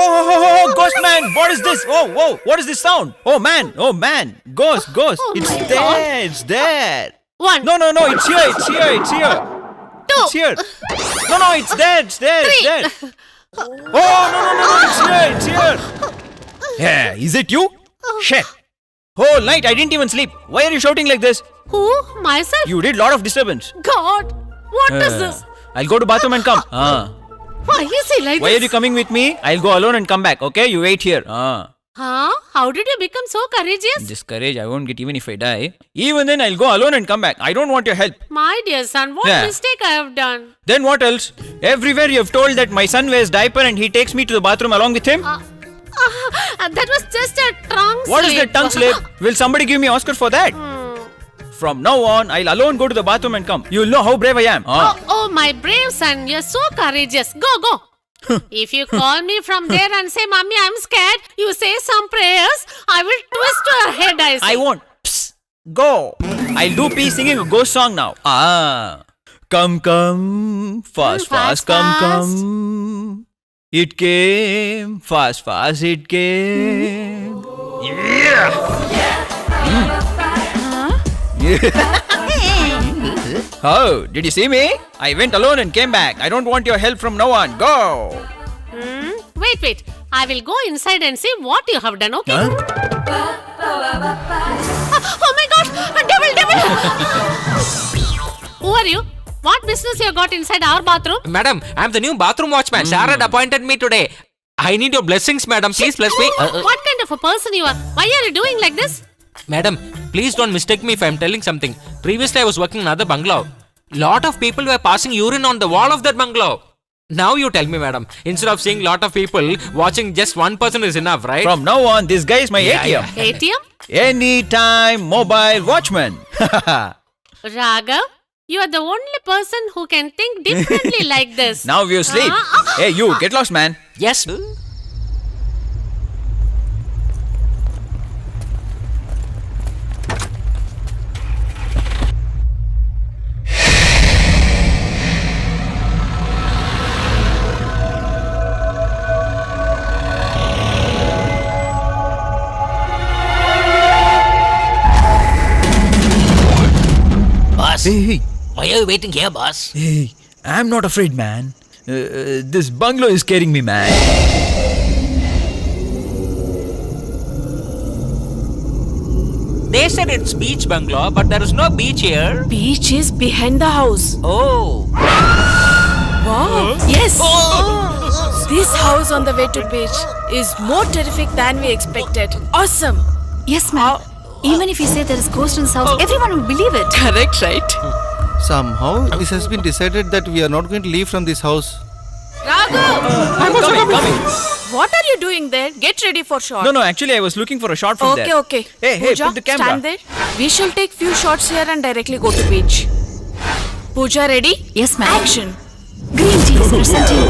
Oh, ghost man! What is this? Oh, what is this sound? Oh man! Ghost! Oh It's my there! God. It's there! One. No, it's here! Two. It's here! No, it's there! Three. Oh, no, it's here! Yeah, is it you? Shit! Whole night I didn't even sleep. Why are you shouting like this? Who? Myself? You did lot of disturbance. God. What is this? I'll go to bathroom and come. Why is he like Why this? are you coming with me? I'll go alone and come back. Okay, you wait here. Huh? How did you become so courageous? This courage I won't get even if I die. Even then I'll go alone and come back. I don't want your help. My dear son, what Yeah. mistake I have done? Then what else? Everywhere you have told that my son wears diaper and he takes me to the bathroom along with him. That was just a tongue What is slip. that tongue slip? Will somebody give me Oscar for that? From now on, I'll alone go to the bathroom and come. You'll know how brave I am. Oh, my brave son, you're so courageous. Go. If you call me from there and say, Mommy, I'm scared, you say some prayers, I will twist your head, I say. I won't. Psst. Go. I'll do peace singing a ghost song now. Come, fast, Fast, come. It came, fast, it came. Oh, did you see me? I went alone and came back. I don't want your help from now on. Go. Wait. I will go inside and see what you have done, okay? Huh? Oh my God! Devil! Who are you? What business you got inside our bathroom? Madam, I'm the new bathroom watchman. Sharon appointed me today. I need your blessings, madam. Please bless me. What kind of a person you are? Why are you doing like this? Madam, please don't mistake me if I'm telling something. Previously, I was working in another bungalow. Lot of people were passing urine on the wall of that bungalow. Now you tell me, madam. Instead of seeing lot of people, watching just one person is enough, right? From now on, this guy is my ATM. Yeah. ATM? Anytime mobile watchman. Raghav, you are the only person who can think differently like this. Now you sleep. Hey, you, get lost, man. Yes. Boss, Hey, why are you waiting here, boss? I'm not afraid, man. This bungalow is scaring me, man. They said it's beach bungalow, but there is no beach here. Beach is behind the house. Oh. Wow. Yes. This house on the way to beach is more terrific than we expected. Awesome. Yes, ma'am. Even if you say there is ghost in this house, everyone will believe it. Correct, right? Somehow, this has been decided that we are not going to leave from this house. Raghav, I'm coming. what are you doing there? Get ready for shot. No, actually, I was looking for a shot from there. Okay. Hey, Pooja, put the camera. stand there. We shall take few shots here and directly go to beach. Pooja, ready? Yes, ma'am. Action. Green tea is presenting.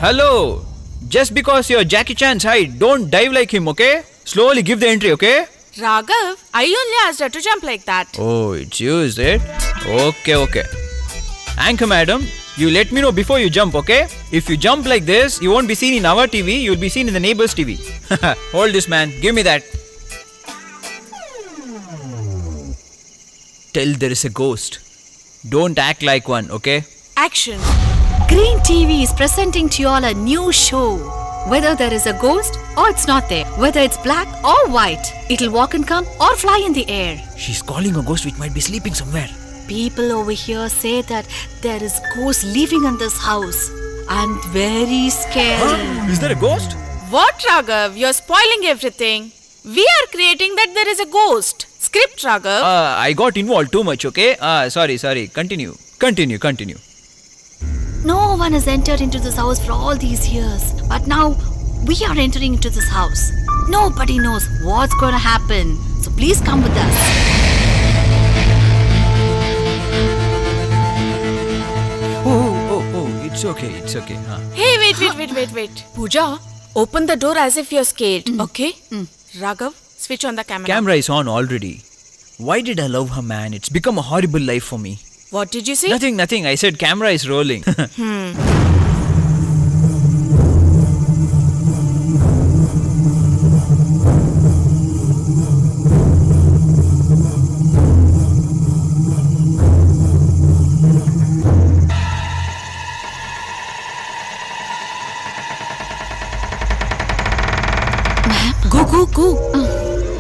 Hello. Just because you're Jackie Chan's height, don't dive like him, okay? Slowly give the entry, okay? Raghav, I only asked her to jump like that. Oh, it's you, is it? Okay. Anchor madam, you let me know before you jump, okay? If you jump like this, you won't be seen in our TV, you'll be seen in the neighbor's TV. Hold this, man. Give me that. Tell there is a ghost. Don't act like one, okay? Action. Green TV is presenting to you all a new show. Whether there is a ghost or it's not there, whether it's black or white, it'll walk and come or fly in the air. She's calling a ghost which might be sleeping somewhere. People over here say that there is ghost living in this house and very scary. Is there a ghost? What, Raghav? You're spoiling everything. We are creating that there is a ghost. Script, Raghav. I got involved too much, okay? Sorry. Continue. No one has entered into this house for all these years. But now, we are entering into this house. Nobody knows what's going to happen. So please come with us. Oh, it's okay. Hey, wait. Pooja, open the door as if you're scared, okay? Raghav, switch on the camera. Camera is on already. Why did I love her, man? It's become a horrible life for me. What did you say? Nothing. I said camera is rolling. Ma'am? Go.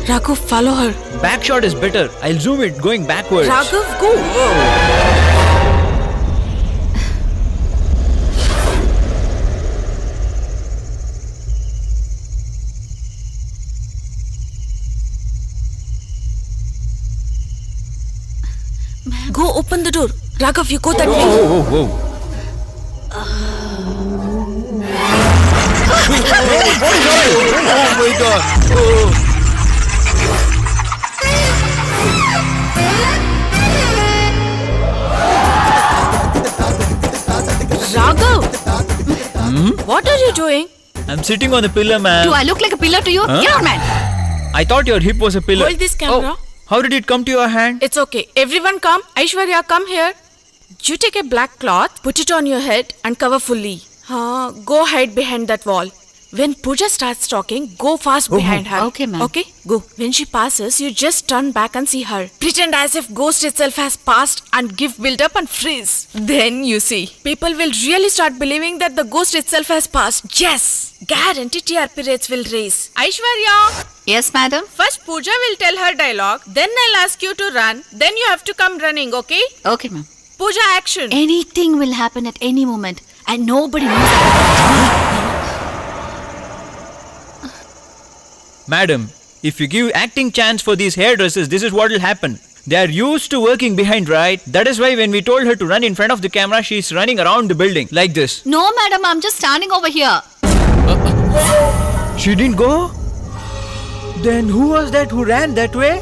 Raghav, follow her. Back shot is better. I'll zoom it going backwards. Raghav, go. Go open the door. Raghav, you go that way. Whoa. Oh my God! Oh. Raghav, what are you doing? I'm sitting on the pillar, man. Do I look like a pillar to you? Huh? Get out, man. I thought your hip was a pillar. Hold this camera. Oh, how did it come to your hand? It's okay. Everyone come. Aishwarya, come here. You take a black cloth, put it on your head and cover fully. Go hide behind that wall. When Pooja starts talking, go fast behind her. Okay, ma'am. Okay, go. When she passes, you just turn back and see her. Pretend as if ghost itself has passed and give build up and freeze. Then you see. People will really start believing that the ghost itself has passed. Yes! Guarantee TRP rates will raise. Aishwarya! Yes, madam. First Pooja will tell her dialogue, then I'll ask you to run, then you have to come running, okay? Okay, ma'am. Pooja, action! Anything will happen at any moment, and nobody knows. Madam, if you give acting chance for these hairdressers, this is what will happen. They are used to working behind, right? That is why when we told her to run in front of the camera, she's running around the building like this. No, madam, I'm just standing over here. She didn't go? Then who was that who ran that way?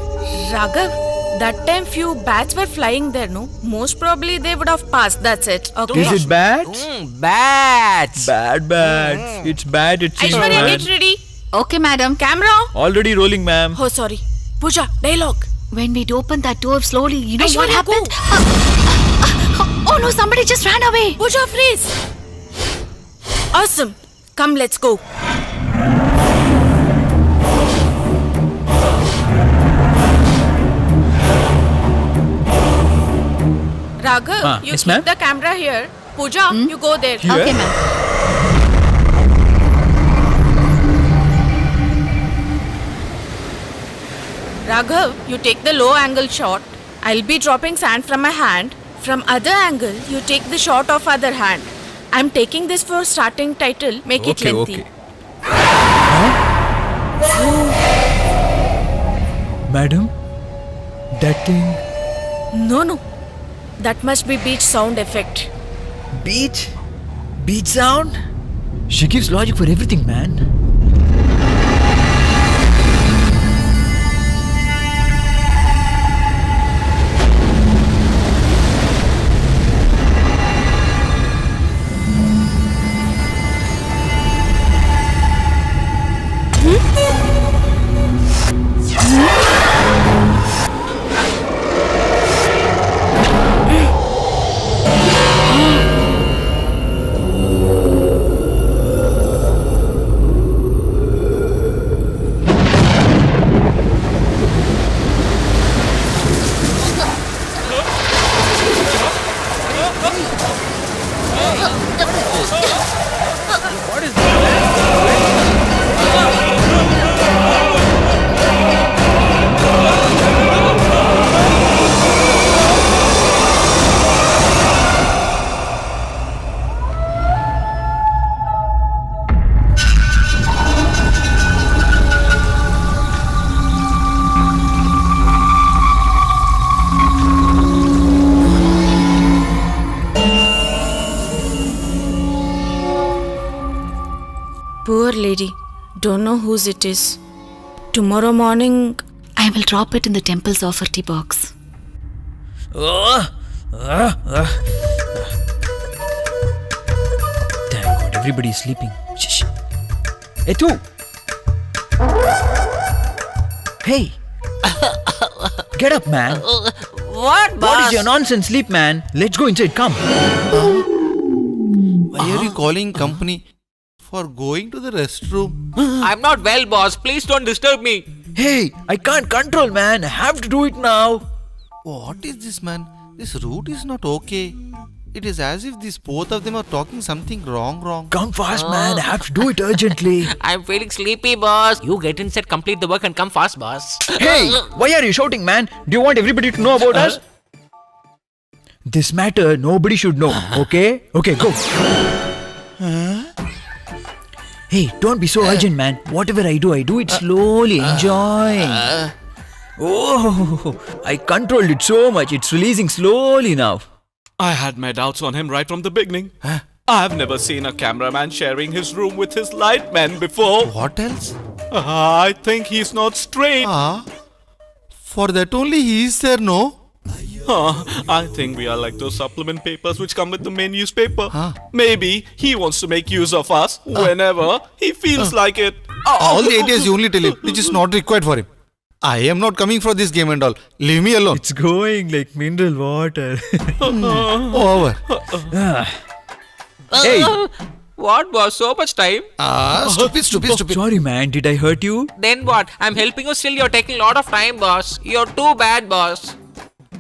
Raghav, that time few bats were flying there, no? Most probably they would have passed, that's it. Okay. Is it bats? Bats. Bad. It's bad, it seems, Aishwarya, man. get ready. Okay, madam. Camera. Already rolling, ma'am. Oh, sorry. Pooja, dialogue. When we'd opened that door slowly, you know what Aishwarya, happened? go. Oh no, somebody just ran away. Pooja, freeze. Awesome. Come, let's go. Raghav, you yes, keep ma'am. the camera here. Pooja, you go there. Here? Okay, ma'am. Raghav, you take the low angle shot. I'll be dropping sand from my hand. From other angle, you take the shot of other hand. I'm taking this for starting title. Make it lengthy. Okay. Madam, that thing. No. That must be beach sound effect. Beach? Beach sound? She gives logic for everything, man. Poor lady. Don't know whose it is. Tomorrow morning, I will drop it in the temple's offer tea box. Thank God, everybody is sleeping. Shh. Hey, tu. Hey. Get up, man. What, boss? What is your nonsense? Sleep, man. Let's go inside. Come. Why are you calling company for going to the restroom? I'm not well, boss. Please don't disturb me. Hey, I can't control, man. I have to do it now. What is this, man? This route is not okay. It is as if these both of them are talking something wrong. Come fast, man. I have to do it urgently. I'm feeling sleepy, boss. You get inside, complete the work, and come fast, boss. Hey, why are you shouting, man? Do you want everybody to know about us? This matter nobody should know, okay? Okay, go. Hey, don't be so urgent, man. Whatever I do it slowly, enjoying. Oh, I controlled it so much. It's releasing slowly now. I had my doubts on him right from the beginning. I've never seen a cameraman sharing his room with his lightman before. What else? I think he's not straight. For that only he is there, no? I think we are like those supplement papers which come with the main newspaper. Maybe he wants to make use of us whenever he feels like it. All the ideas you only tell him, which is not required for him. I am not coming for this game and all. Leave me alone. It's going like mineral water. Over. Hey, What, boss? So much time? Stupid. sorry, man. Did I hurt you? Then what? I'm helping you still. You're taking a lot of time, boss. You're too bad, boss.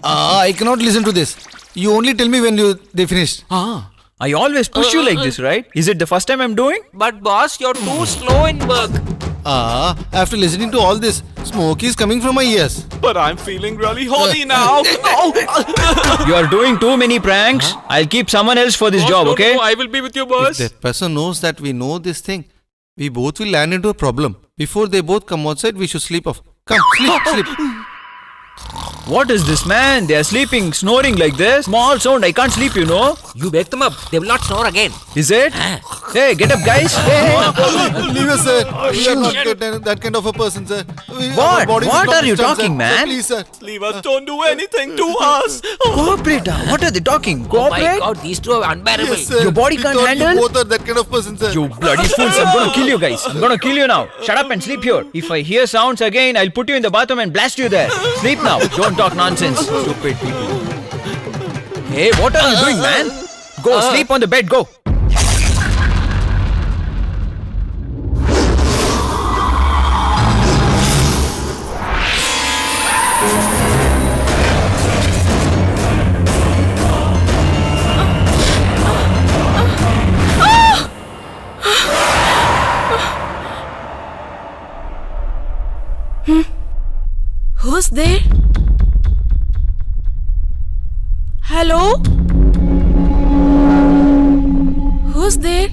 I cannot listen to this. You only tell me when they finished. I always push you like this, right? Is it the first time I'm doing? But, boss, you're too slow in work. After listening to all this, smoke is coming from my ears. But I'm feeling really horny now. You are doing too many pranks. I'll keep someone else for this job, okay? No, I will be with you, If boss. that person knows that we know this thing, we both will land into a problem. Before they both come outside, we should sleep off. Come, sleep. What is this, man? They are sleeping, snoring like this. Small sound, I can't sleep, you know. You wake them up. They will not snore again. Is it? Hey, get up, guys. Hey. Leave us, sir. We are not that kind of a person, sir. What? What are you talking, man? Sir, please, sir. Leave us, don't do anything to us. Cooperate. What are they talking? Oh my Cooperate? God, these two are unbearable. Yes, sir. Your body We can't thought handle? You both are that kind of person, sir. You bloody fools. I'm gonna kill you guys. I'm gonna kill you now. Shut up and sleep here. If I hear sounds again, I'll put you in the bathroom and blast you there. Sleep now. Don't talk nonsense. Stupid people. Hey, what are you doing, man? Go, sleep on the bed. Go. Who's there? Hello? Who's there?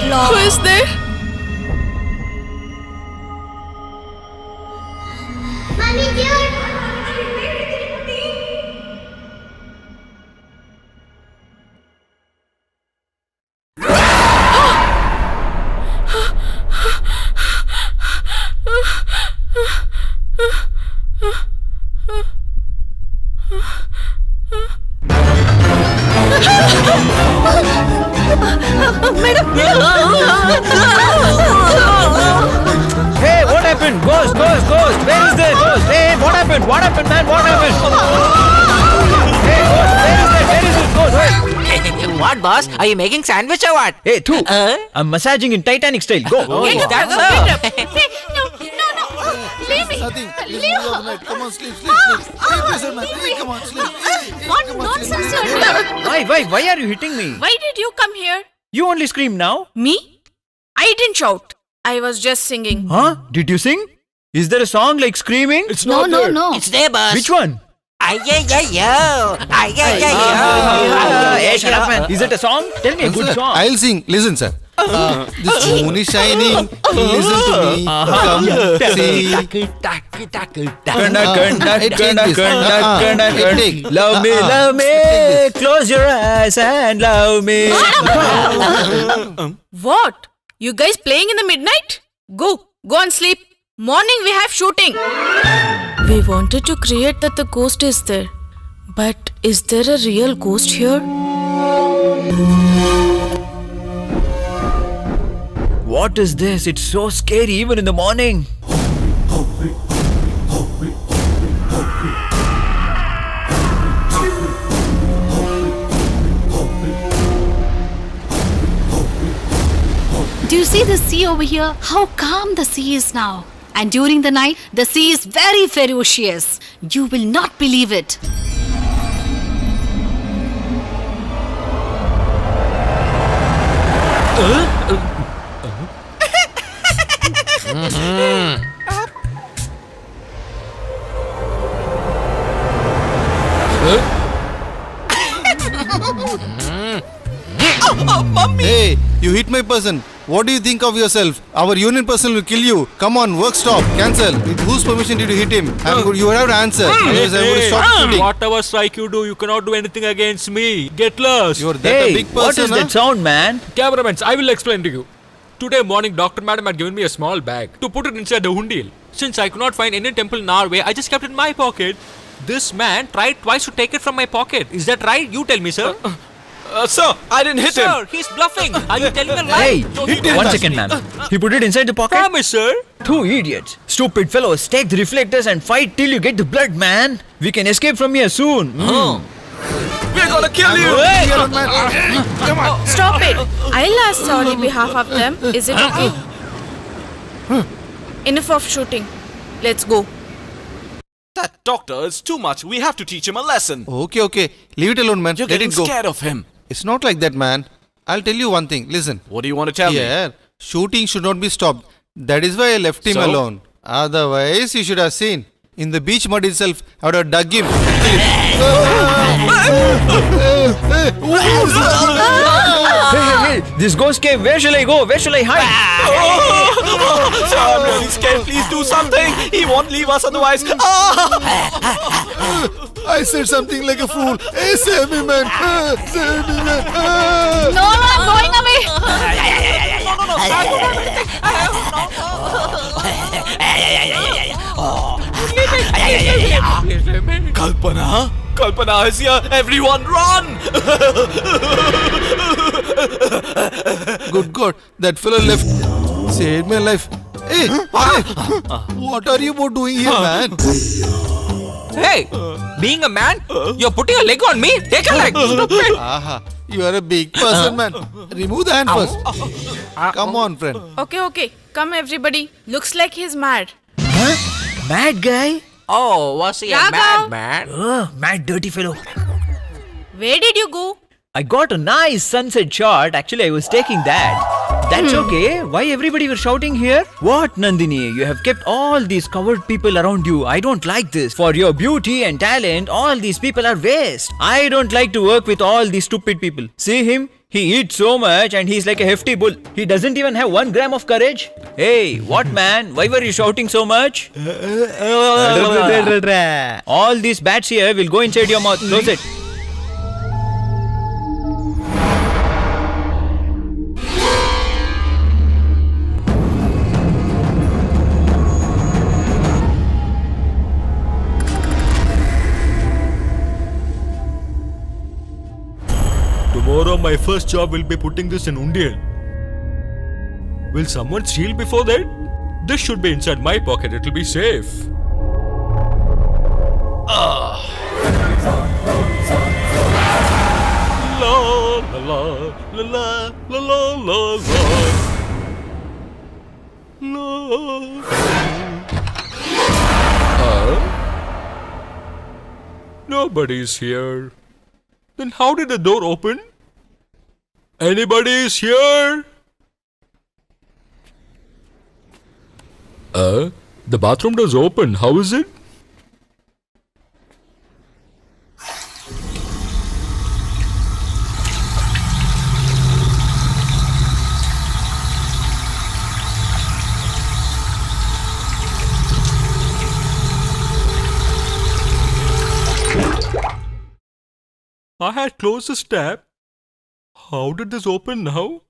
Who is there? Hey, what happened? Ghost. Where is there? Ghost. Hey, what happened? What happened, man? What happened? Hey, Ghost. Where is it? Ghost. Wait. What, boss? Are you making sandwich or what? Hey, Thu. I'm massaging in Titanic style. Go. Yes, that's so. Hey, no. Leave me. Nothing. Leave her. Come on, sleep. Please, sir, man. Come on, sleep. What Come on, nonsense sleep. you're doing? Why are you hitting me? Why did you come here? You only scream now. Me? I didn't shout. I was just singing. Huh? Did you sing? Is there a song like screaming? It's No, not no, there. no. It's there, boss. Which one? Hey, shut up, man. Is it a song? Tell me a good Sir, song. I'll sing. Listen, sir. This moon is shining. Listen to me. Come see. Take. Love me, close your eyes and love me. What? You guys playing in the midnight? Go and sleep. Morning we have shooting. We wanted to create that the ghost is there. But is there a real ghost here? What is this? It's so scary even in the morning. Do you see the sea over here? How calm the sea is now. And during the night, the sea is very ferocious. You will not believe it. Hey, you hit my person. What do you think of yourself? Our union person will kill you. Come on, work stop. Cancel. With whose permission did you hit him? You have to answer. Otherwise, I'm going to stop shooting. Whatever strike you do, you cannot do anything against me. Get lost. You're that a Hey, big what person, is huh? that sound, man? Cameramen, I will explain to you. Today morning, Dr. Madam had given me a small bag to put it inside the hundil. Since I could not find any temple in our way, I just kept it in my pocket. This man tried twice to take it from my pocket. Is that right? You tell me, sir. Sir, I didn't hit him. Sir, he's bluffing. Are you telling a lie? Hey, Don't you do one that. second, man. He put it inside the pocket? Promise, sir. Two idiots. Stupid fellows. Take the reflectors and fight till you get the blood, man. We can escape from here soon. We're gonna kill you. Stop it. I'll ask sorry behalf of them. Is it okay? Enough of shooting. Let's go. That doctor is too much. We have to teach him a lesson. Okay. Leave it alone, man. You're Let getting it go. scared of him. It's not like that, man. I'll tell you one thing. Listen. What do you want to tell me? Here, shooting should not be stopped. That is why I left him So? alone. Otherwise, you should have seen. In the beach mud itself, I would have dug him. Hey, this ghost cave. Where shall I go? Where shall I hide? Sir, I'm really scared. Please do something. He won't leave us otherwise. I said something like a fool. Hey, save me, man. Save me, man. No, I'm going away. Kalpana is here. Everyone run. Good God, that fellow left. Saved my life. Hey, what are you both doing here, man? Hey, being a man, you're putting a leg on me. Take a leg. Stupid. Aha, you are a big person, man. Remove the hand first. Come on, friend. Okay. Come everybody. Looks like he's mad. Mad guy? Oh, was he a Raghav. madman? Mad dirty fellow. Where did you go? I got a nice sunset shot. Actually, I was taking that. That's okay. Why everybody were shouting here? What, Nandini? You have kept all these covered people around you. I don't like this. For your beauty and talent, all these people are waste. I don't like to work with all these stupid people. See him? He eats so much and he's like a hefty bull. He doesn't even have 1 gram of courage. Hey, what man? Why were you shouting so much? All these bats here will go inside your mouth. Close it. Tomorrow my first job will be putting this in Undian. Will someone steal before that? This should be inside my pocket. It will be safe. La la la la la la la la. Nobody's here. Then how did the door open? Anybody is here? The bathroom door's open. How is it? I had closed this tab. How did this open now?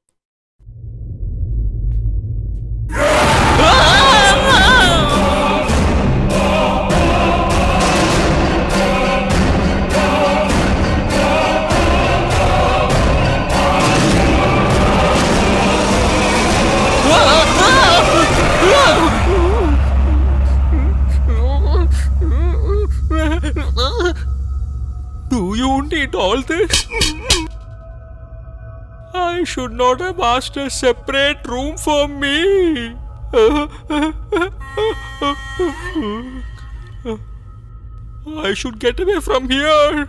Do you need all this? I should not have asked a separate room for me. I should get away from here.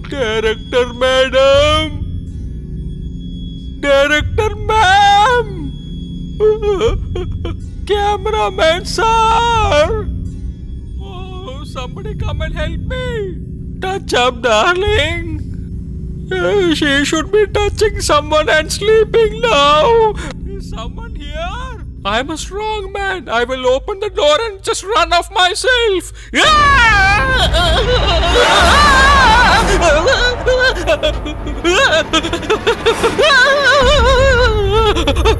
Director madam! Director ma'am! Cameraman sir! Oh, somebody come and help me! Touch up, darling! She should be touching someone and sleeping now! Is someone here? I'm a strong man. I will open the door and just run off myself.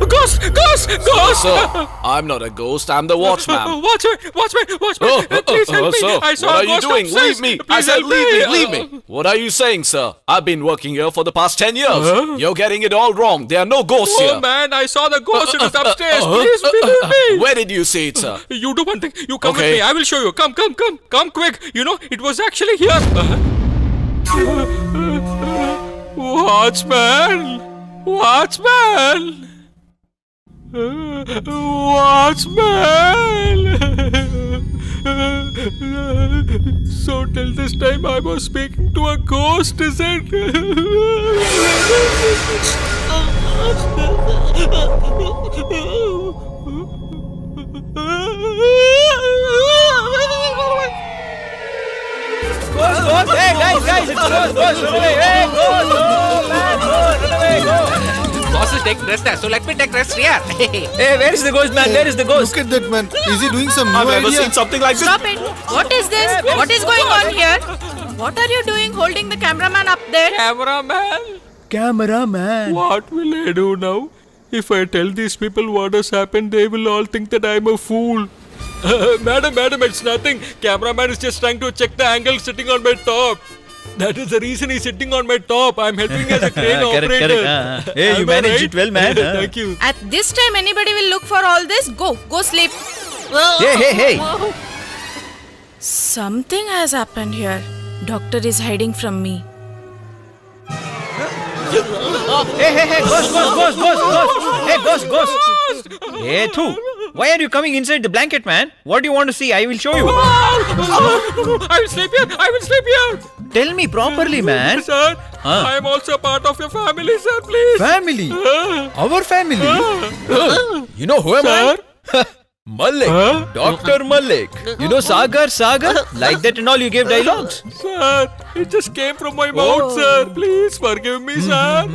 Ghost! Ghost! Ghost! Sir, I'm not a ghost. I'm the watchman. Watchman! Please help me. Sir, I saw what a are you ghost doing? upstairs. Leave me. Please I said help leave me. What are you saying, sir? I've been working here for the past 10 years. Huh? You're getting it all wrong. There are no ghosts Oh here. man, I saw the ghost. It was upstairs. Please believe me. Where did you see it, sir? You do one thing. You come with Okay. me. I will show you. Come quick. You know, it was actually here. Watchman. So till this time I was speaking to a ghost, is it? Ghost! Hey, guys, it's ghost! Run away! Hey, ghost! Oh, man, ghost! Run away, go! Boss is taking rest, so let me take rest here. Hey, where is the ghost, man? Where is the ghost? Look at that man. Is he doing some new I've never idea? seen something like this. Stop it! What is this? What is going on here? What are you doing holding the cameraman up there? Cameraman, Cameraman. what will I do now? If I tell these people what has happened, they will all think that I'm a fool. Madam, it's nothing. Cameraman is just trying to check the angle sitting on my top. That is the reason he's sitting on my top. I'm helping as a crane operator. Correct. Hey, you Am I managed right? it well, man. Thank you. At this time, anybody will look for all this? Go sleep. Hey. Something has happened here. Doctor is hiding from me. Hey, ghost! Hey, ghost! Hey, Thu, why are you coming inside the blanket, man? What do you want to see? I will show you. I will sleep here. Tell me properly, man. Sir, Huh? I am also a part of your family, sir, please. Family? Our family? You know who am Sir? I? Malik. Huh? Dr. Malik. You know Sagar? Like that and all you gave dialogues. Sir, it just came from my mouth, sir. Please forgive me, sir.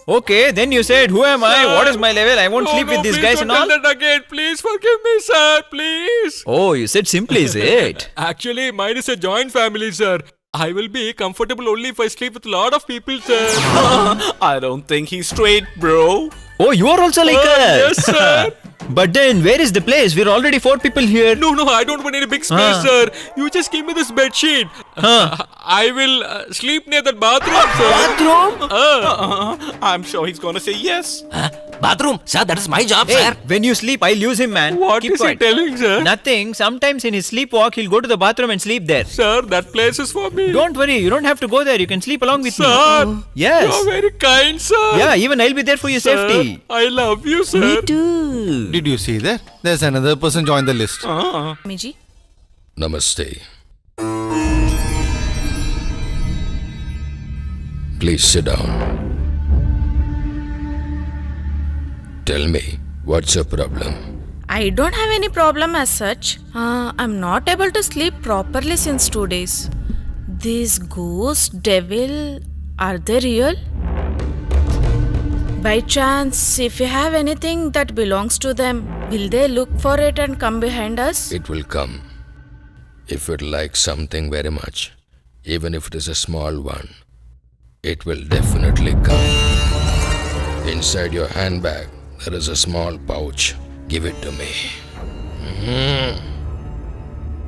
Okay, then you said, who am I? Sir. What is my level? I won't sleep with these please guys don't and all. tell that again. Please forgive me, sir. Please. Oh, you said simply, is it? Actually, mine is a joint family, sir. I will be comfortable only if I sleep with a lot of people, sir. I don't think he's straight, bro. Oh, you are also like us. Yes, sir. But then, where is the place? We're already 4 people here. No, I don't want any big space, Huh. sir. You just give me this bed sheet. I will sleep near that bathroom, sir. Bathroom? I'm sure he's gonna say yes. Bathroom, sir, that is my job, Hey, sir. when you sleep, I'll use him, man. What Keep is quiet. he telling, sir? Nothing. Sometimes in his sleepwalk, he'll go to the bathroom and sleep there. Sir, that place is for me. Don't worry, you don't have to go there. You can sleep along with Sir, me. Yes. you're very kind, sir. Yeah, even I'll be there for your Sir, safety. I love you, sir. too. Did you see that? There's another person joined the list. Miji. Namaste. Please sit down. Tell me, what's your problem? I don't have any problem as such. I'm not able to sleep properly since 2 days. These ghost, devil, are they real? By chance, if you have anything that belongs to them, will they look for it and come behind us? It will come. If it likes something very much, even if it is a small one, it will definitely come. Inside your handbag, there is a small pouch. Give it to me.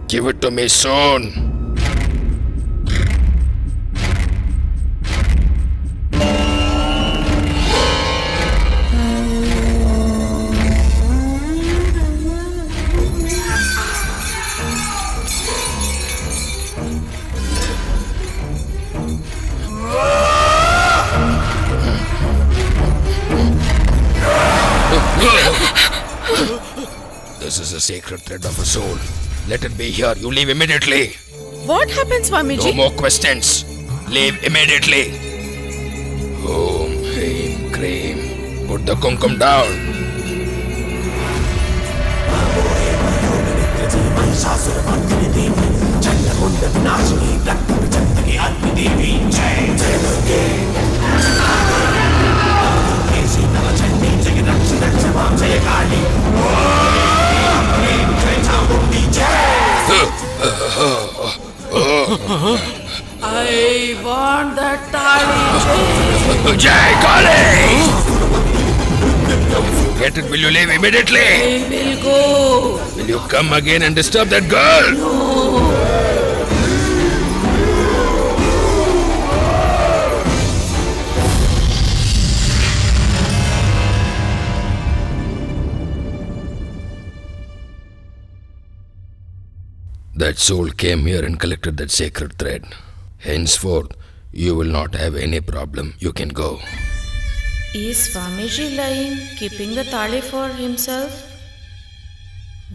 Give it to me soon. This is a sacred thread of a soul. Let it be here. You leave immediately. What happens, Swamiji? No more questions. Leave immediately. Om Hreem Kreem. Put the kumkum down. I want that tali. Jai Kali! If you get it, will you leave immediately? I will go. Will you come again and disturb that girl? That soul came here and collected that sacred thread. Henceforth, you will not have any problem. You can go. Is Swamiji lying, keeping the tali for himself?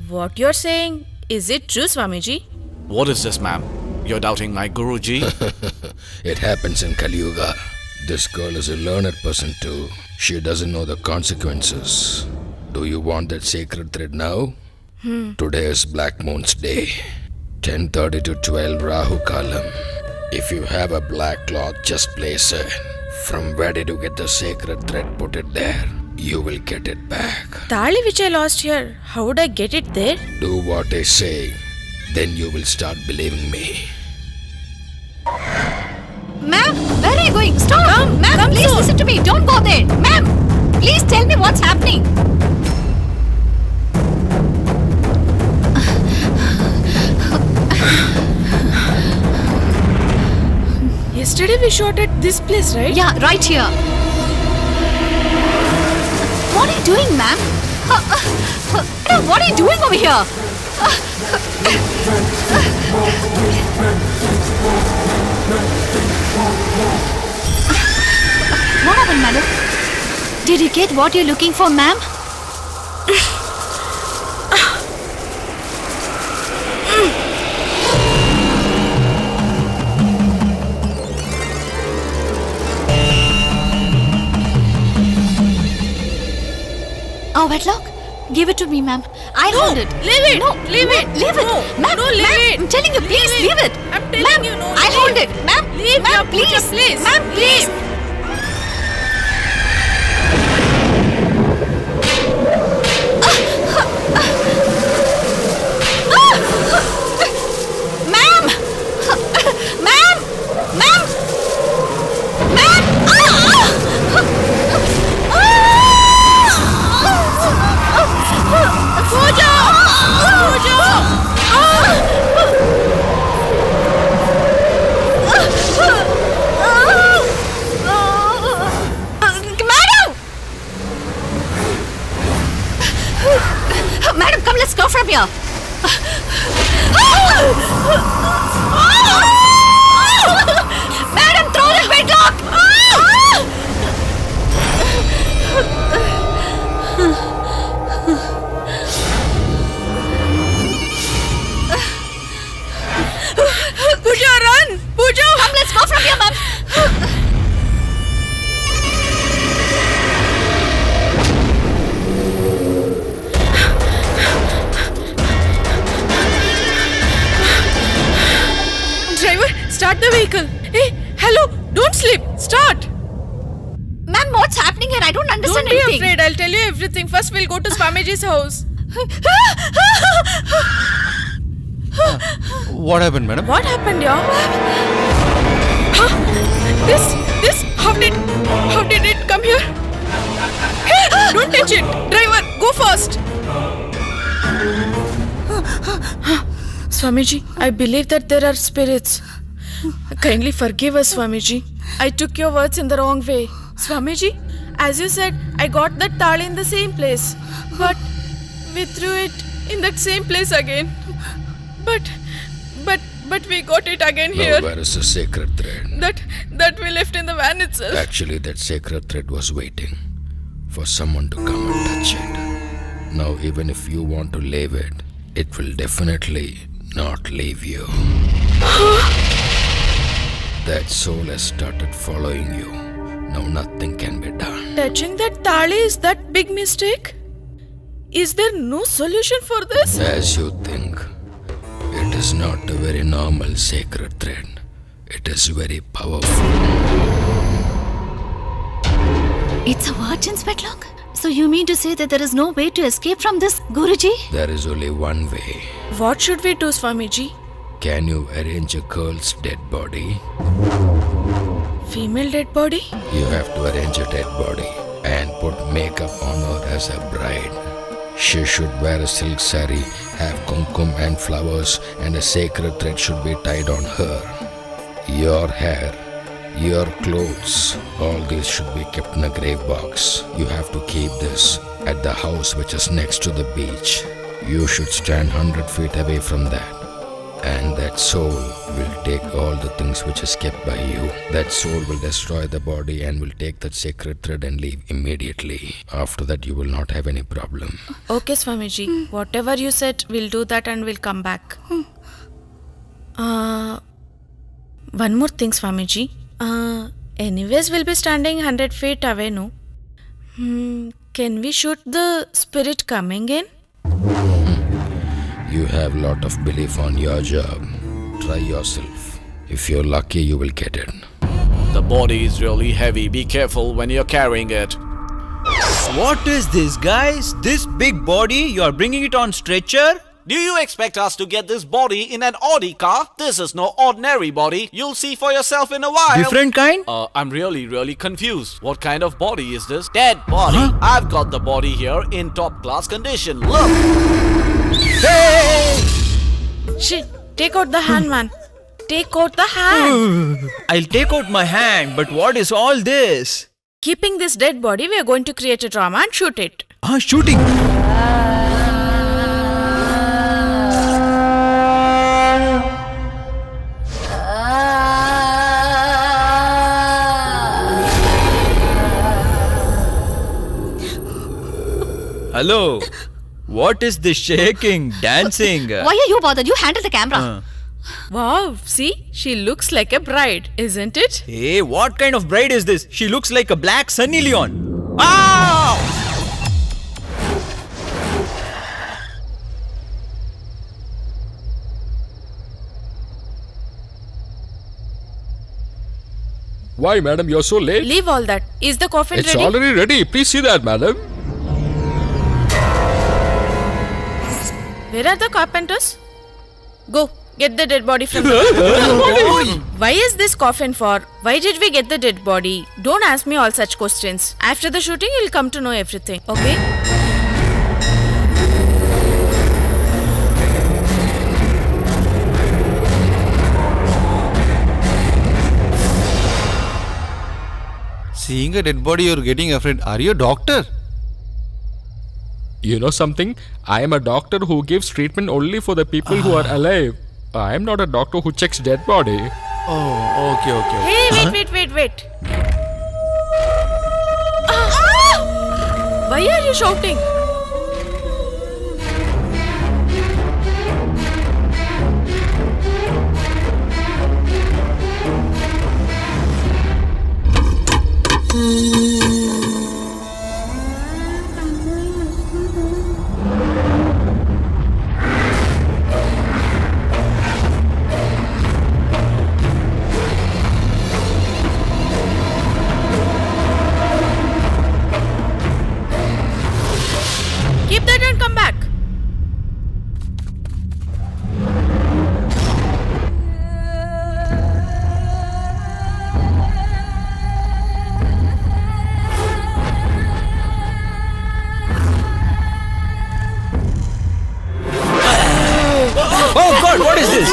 What you're saying, is it true, Swamiji? What is this, ma'am? You're doubting my Guruji? It happens in Kali Yuga. This girl is a learned person too. She doesn't know the consequences. Do you want that sacred thread now? Today is Black Moon's day. 10:30 to 12 Rahu Kalam. If you have a black cloth, just place it. From where did you get the sacred thread? Put it there. You will get it back. Tali which I lost here, how would I get it there? Do what I say. Then you will start believing me. Ma'am, where are you going? Stop! Ma'am, please listen to me. Don't go there. Ma'am, please tell me what's happening. Yesterday we shot at this place, right? Yeah, right here. What are you doing, ma'am? What are you doing over here? What happened, madam? Did you get what you're looking for, ma'am? Oh, wedlock? Give it to me, ma'am. I hold it. Leave it. No, Leave it. Leave it. No, Ma'am, no, leave ma'am, it. I'm telling you, please Leave leave it. it. I'm telling ma'am, you, no, I'll leave. hold it. Ma'am, Leave, ma'am, yeah, please. Pooja, please. Ma'am, please. Ma'am! Ma'am! Ma'am! Ma'am! Pooja! Madam, come, let's go from here. Madam, throw that wedlock! Pooja, run! Pooja! Come, let's go from here, ma'am. Driver, start the vehicle. Hey, hello, don't sleep. Start. Ma'am, what's happening here? I don't understand Don't be anything. afraid. I'll tell you everything. First, we'll go to Swamiji's house. What happened, madam? What happened, y'all? Huh? This, how did it come here? Hey, don't touch it! Driver, go fast! Swamiji, I believe that there are spirits. Kindly forgive us, Swamiji. I took your words in the wrong way. Swamiji, as you said, I got that thali in the same place. But we threw it in that same place again. But we got it again here. Now, where is the sacred thread? That we left in the van itself. Actually, that sacred thread was waiting for someone to come and touch it. Now, even if you want to leave it, it will definitely not leave you. That soul has started following you. Now nothing can be done. Touching that thali is that big mistake? Is there no solution for this? As you think, it is not a very normal sacred thread. It is very powerful. It's a virgin's wedlock? So you mean to say that there is no way to escape from this, Guruji? There is only one way. What should we do, Swamiji? Can you arrange a girl's dead body? Female dead body? You have to arrange a dead body and put makeup on her as a bride. She should wear a silk sari, have kumkum and flowers, and a sacred thread should be tied on her. Your hair, your clothes, all these should be kept in a grave box. You have to keep this at the house which is next to the beach. You should stand 100 feet away from that. And that soul will take all the things which is kept by you. That soul will destroy the body and will take that sacred thread and leave immediately. After that, you will not have any problem. Okay, Swamiji. Whatever you said, we'll do that and we'll come back. One more thing, Swamiji. Anyways, we'll be standing 100 feet away, no? Can we shoot the spirit coming in? You have lot of belief on your job. Try yourself. If you're lucky, you will get it. The body is really heavy. Be careful when you're carrying it. What is this, guys? This big body, you are bringing it on stretcher? Do you expect us to get this body in an Audi car? This is no ordinary body. You'll see for yourself in a while. Different kind? I'm really confused. What kind of body is this? Dead body. Huh? I've got the body here in top class condition. Look. Hey! Shit, take out the hand, man. Take out the hand. I'll take out my hand, but what is all this? Keeping this dead body, we are going to create a drama and shoot it. Shooting. Hello. What is this shaking, dancing? Why are you bothered? You handle the camera. Wow, see? She looks like a bride, isn't it? Hey, what kind of bride is this? She looks like a black Sunny Leon. Ah! Why, madam, you're so late? Leave all that. Is the coffin It's ready? already ready. Please see that, madam. Where are the carpenters? Go, get the dead body from the... Why is this coffin for? Why did we get the dead body? Don't ask me all such questions. After the shooting, you'll come to know everything, okay? Seeing a dead body, you're getting afraid. Are you a doctor? You know something? I am a doctor who gives treatment only for the people who are alive. I am not a doctor who checks dead body. Oh, okay. Hey, wait. Why are you shouting? God, what is this?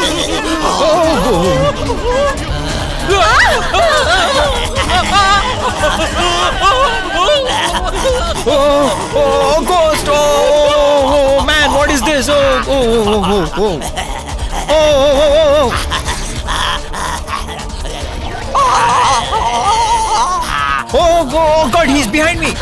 Oh, ghost! Oh, man, what is this? Oh, God, he's behind me.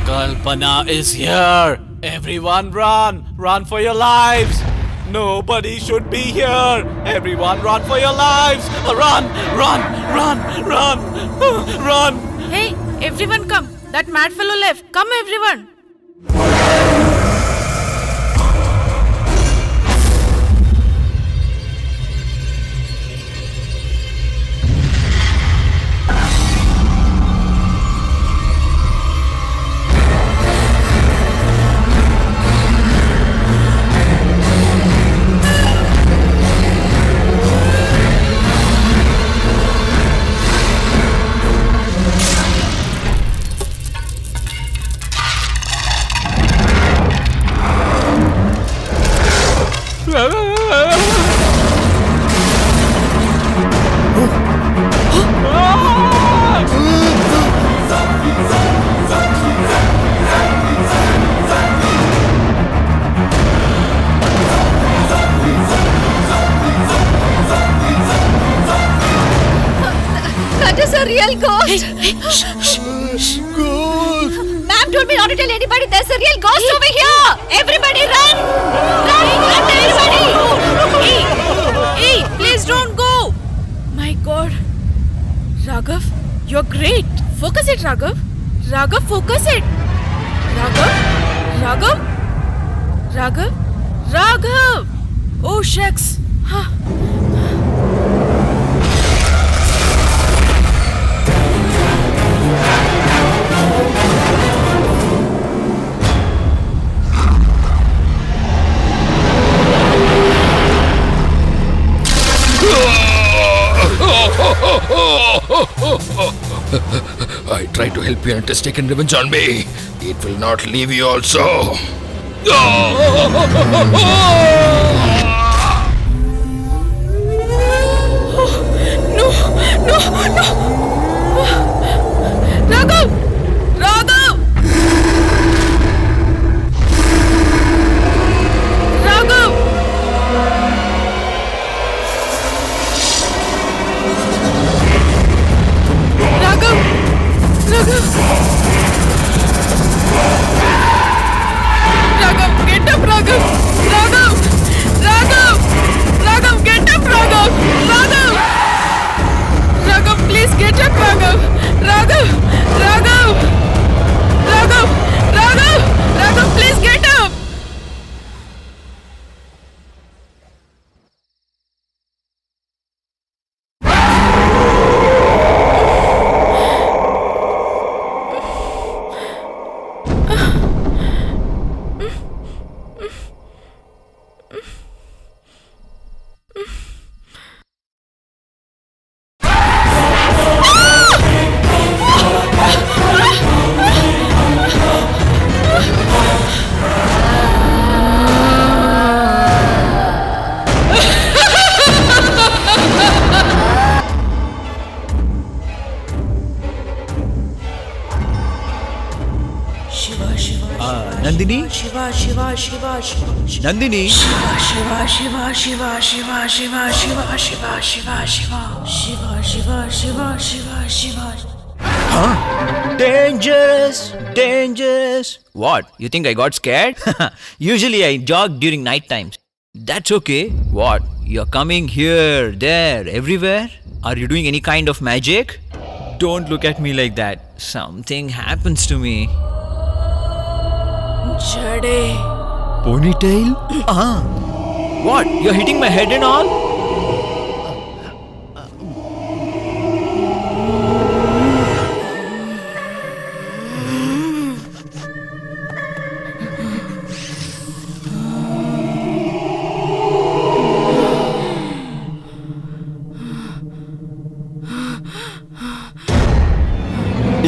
Kalpana is here. Everyone run. Run for your lives. Nobody should be here. Everyone run for your lives. Run, run, run, run, run. Hey, everyone come. That mad fellow left. Come everyone. That is a real ghost. Ma'am told me not to tell anybody there's a real ghost over here. Everybody run! Run, everybody! Hey, please don't go. My God. Raghav, you're great. Focus it, Raghav. Raghav, focus it. Raghav? Raghav! Oh, shucks. Huh. I tried to help you and it has taken revenge on me. It will not leave you also. No! Raghav! Raghav! Raghav, get up, Raghav! Raghav, get up, Raghav! Raghav, please get up, Raghav! Raghav, please get up! Nandini? Nandini? Dangerous. What? You think I got scared? Usually I jog during night times. That's okay. What? You're coming here, there, everywhere? Are you doing any kind of magic? Don't look at me like that. Something happens to me. Jade. Ponytail? What? You're hitting my head and all?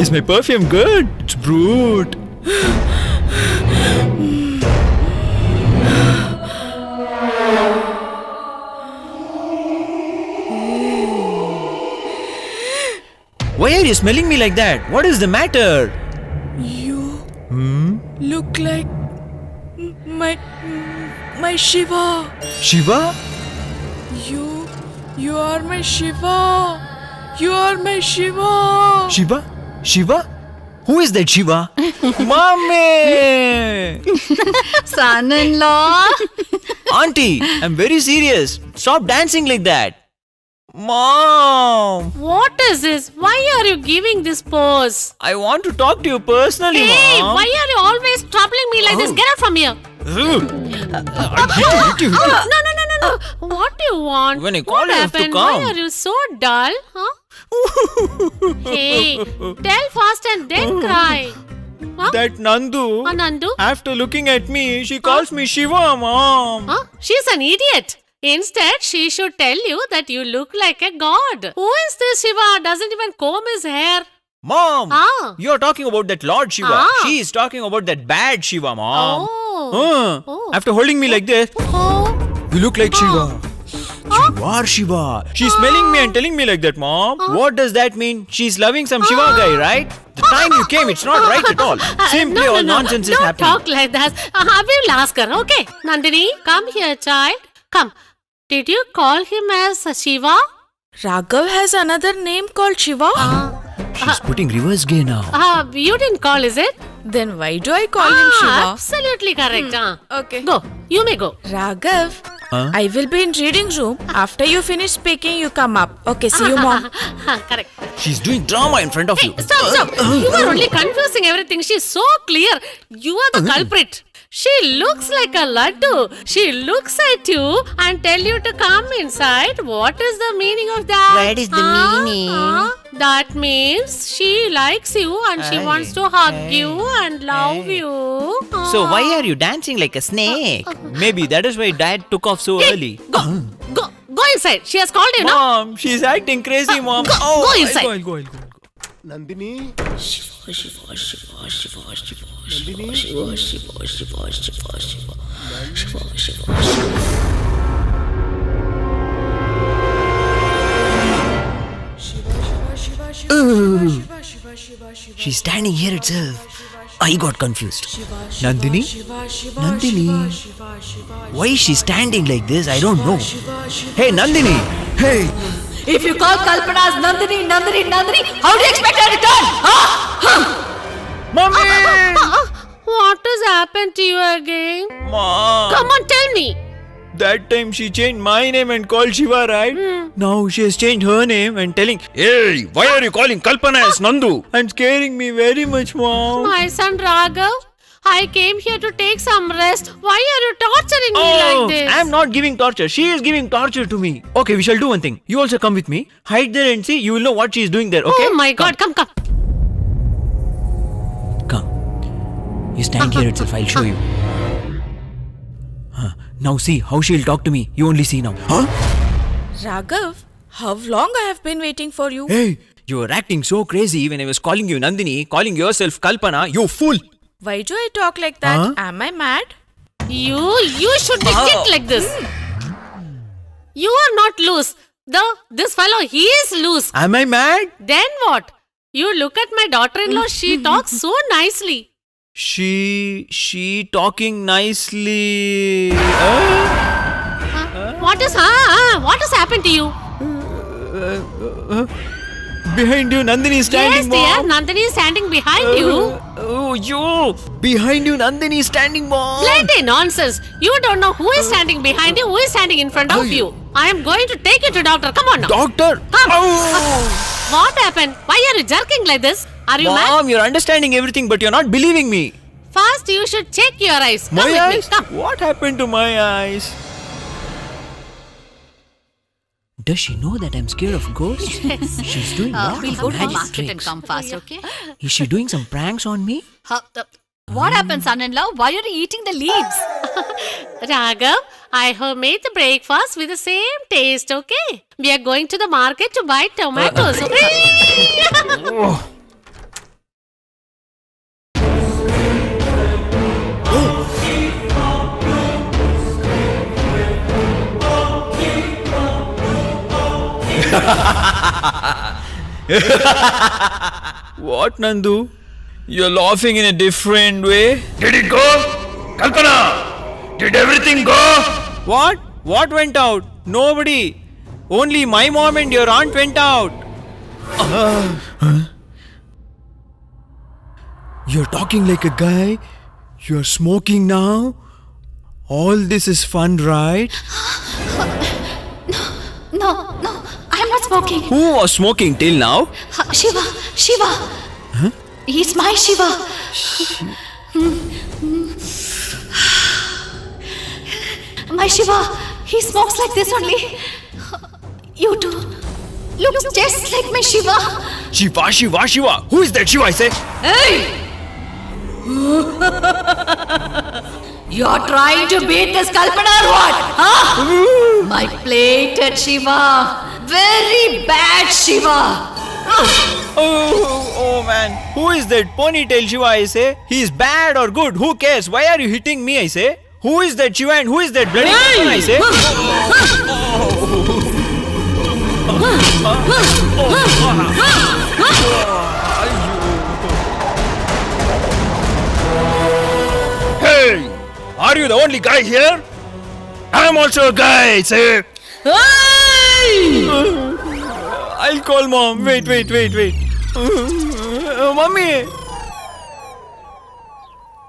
Is my perfume good? It's brute. Why are you smelling me like that? What is the matter? You look like my Shiva. Shiva? You are my Shiva. You are my Shiva. Shiva? Shiva? Who is that Shiva? Mommy! Son-in-law. Auntie, I'm very serious. Stop dancing like that. Mom! What is this? Why are you giving this pose? I want to talk to you personally, Hey, Mom. why are you always troubling me like this? Get out from here. No. What do you want? When I call what you, you have to happened? come. Why are you so dull? Huh? Hey, tell fast and then cry. Huh? That Nandu, Anandu? after looking at me, she calls me Shiva, Mom. Huh? She's an idiot. Instead, she should tell you that you look like a god. Who is this Shiva? Doesn't even comb his hair. Mom, Ah. you're talking about that Lord Shiva. Ah. She is talking about that bad Shiva, Mom. Oh. Oh. After holding me like this, Oh. you look like Shiva. You are Shiva. She's smelling me and telling me like that, Mom. What does that mean? She's loving some Shiva guy, right? The time you came, it's not right at all. Simply all nonsense is Don't happening. talk like that. I will ask her, okay? Nandini, come here, child. Come. Did you call him as Shiva? Raghav has another name called Shiva. She's putting reverse gear now. You didn't call, is it? Then why do I call him Shiva? Absolutely correct. Okay. Go. You may go. Raghav, I will be in reading room. After you finish speaking, you come up. Okay, see you, mom. Correct. She's doing drama in front of you. Stop. You are only confusing everything. She's so clear. You are the culprit. She looks like a laddu. She looks at you and tell you to come inside. What is the meaning of that? What is the meaning? That means she likes you and she wants to hug you and love you. So why are you dancing like a snake? Maybe that is why Dad took off so early. Go inside. She has called you now. Mom, she's acting crazy, Mom. Go inside. I'll go. Nandini? She's standing here itself. I got confused. Nandini? Why is she standing like this? I don't know. Hey, Nandini! Hey! If you call Kalpana as Nandini, how do you expect her to turn? Mommy! What has happened to you again? Mom! Come on, tell me. That time she changed my name and called Shiva, right? Now she has changed her name and telling, hey, why are you calling Kalpana as Nandu? And scaring me very much, Mom. My son Raghav, I came here to take some rest. Why are you torturing me like this? I'm not giving torture. She is giving torture to me. Okay, we shall do one thing. You also come with me. Hide there and see. You will know what she is doing there, okay? Oh my God, come. Come. You stand here itself. I'll show you. Now see how she'll talk to me. You only see now. Huh? Raghav, how long I have been waiting for you? Hey, you were acting so crazy when I was calling you Nandini, calling yourself Kalpana. You fool! Why do I talk like that? Huh? Am I mad? You should be kicked like this. You are not loose. This fellow, he is loose. Am I mad? Then what? You look at my daughter-in-law, she talks so nicely. She talking nicely. What has happened to you? Behind you, Nandini is standing, Yes, dear, Mom. Nandini is standing behind you. Oh, you! Behind you, Nandini is standing, Mom. Plenty nonsense. You don't know who is standing behind you, who is standing in front of you. I am going to take you to doctor. Come on now. Doctor! Come. Oh. What happened? Why are you jerking like this? Are you mad? Mom, you're understanding everything, but you're not believing me. First, you should check your eyes. Come My with eyes? me. Come. What happened to my eyes? Does she know that I'm scared of ghosts? She's doing lot We'll of go to the magic market and tricks. come fast, okay? Is she doing some pranks on me? What happened, son-in-law? Why are you eating the leaves? Raghav, I have made the breakfast with the same taste, okay? We are going to the market to buy tomatoes, okay? What, Nandu? You're laughing in a different way. Did it go? Kalpana! Did everything go? What? What went out? Nobody. Only my mom and your aunt went out. You're talking like a guy. You're smoking now. All this is fun, right? No, I'm not smoking. Who was smoking till now? Shiva. He's my Shiva. My Shiva, he smokes like this only. You too. Looks just like my Shiva. Shiva. Who is that Shiva, I say? Hey! You're trying to beat this Kalpana or what? Huh? My plated Shiva. Very bad Shiva. Oh man. Who is that ponytail Shiva, I say? He is bad or good? Who cares? Why are you hitting me, I say? Who is that Shiva and who is that bloody Kalpana, I say? Hey! Are you the only guy here? I'm also a guy, say. I'll call mom. Wait. Mummy.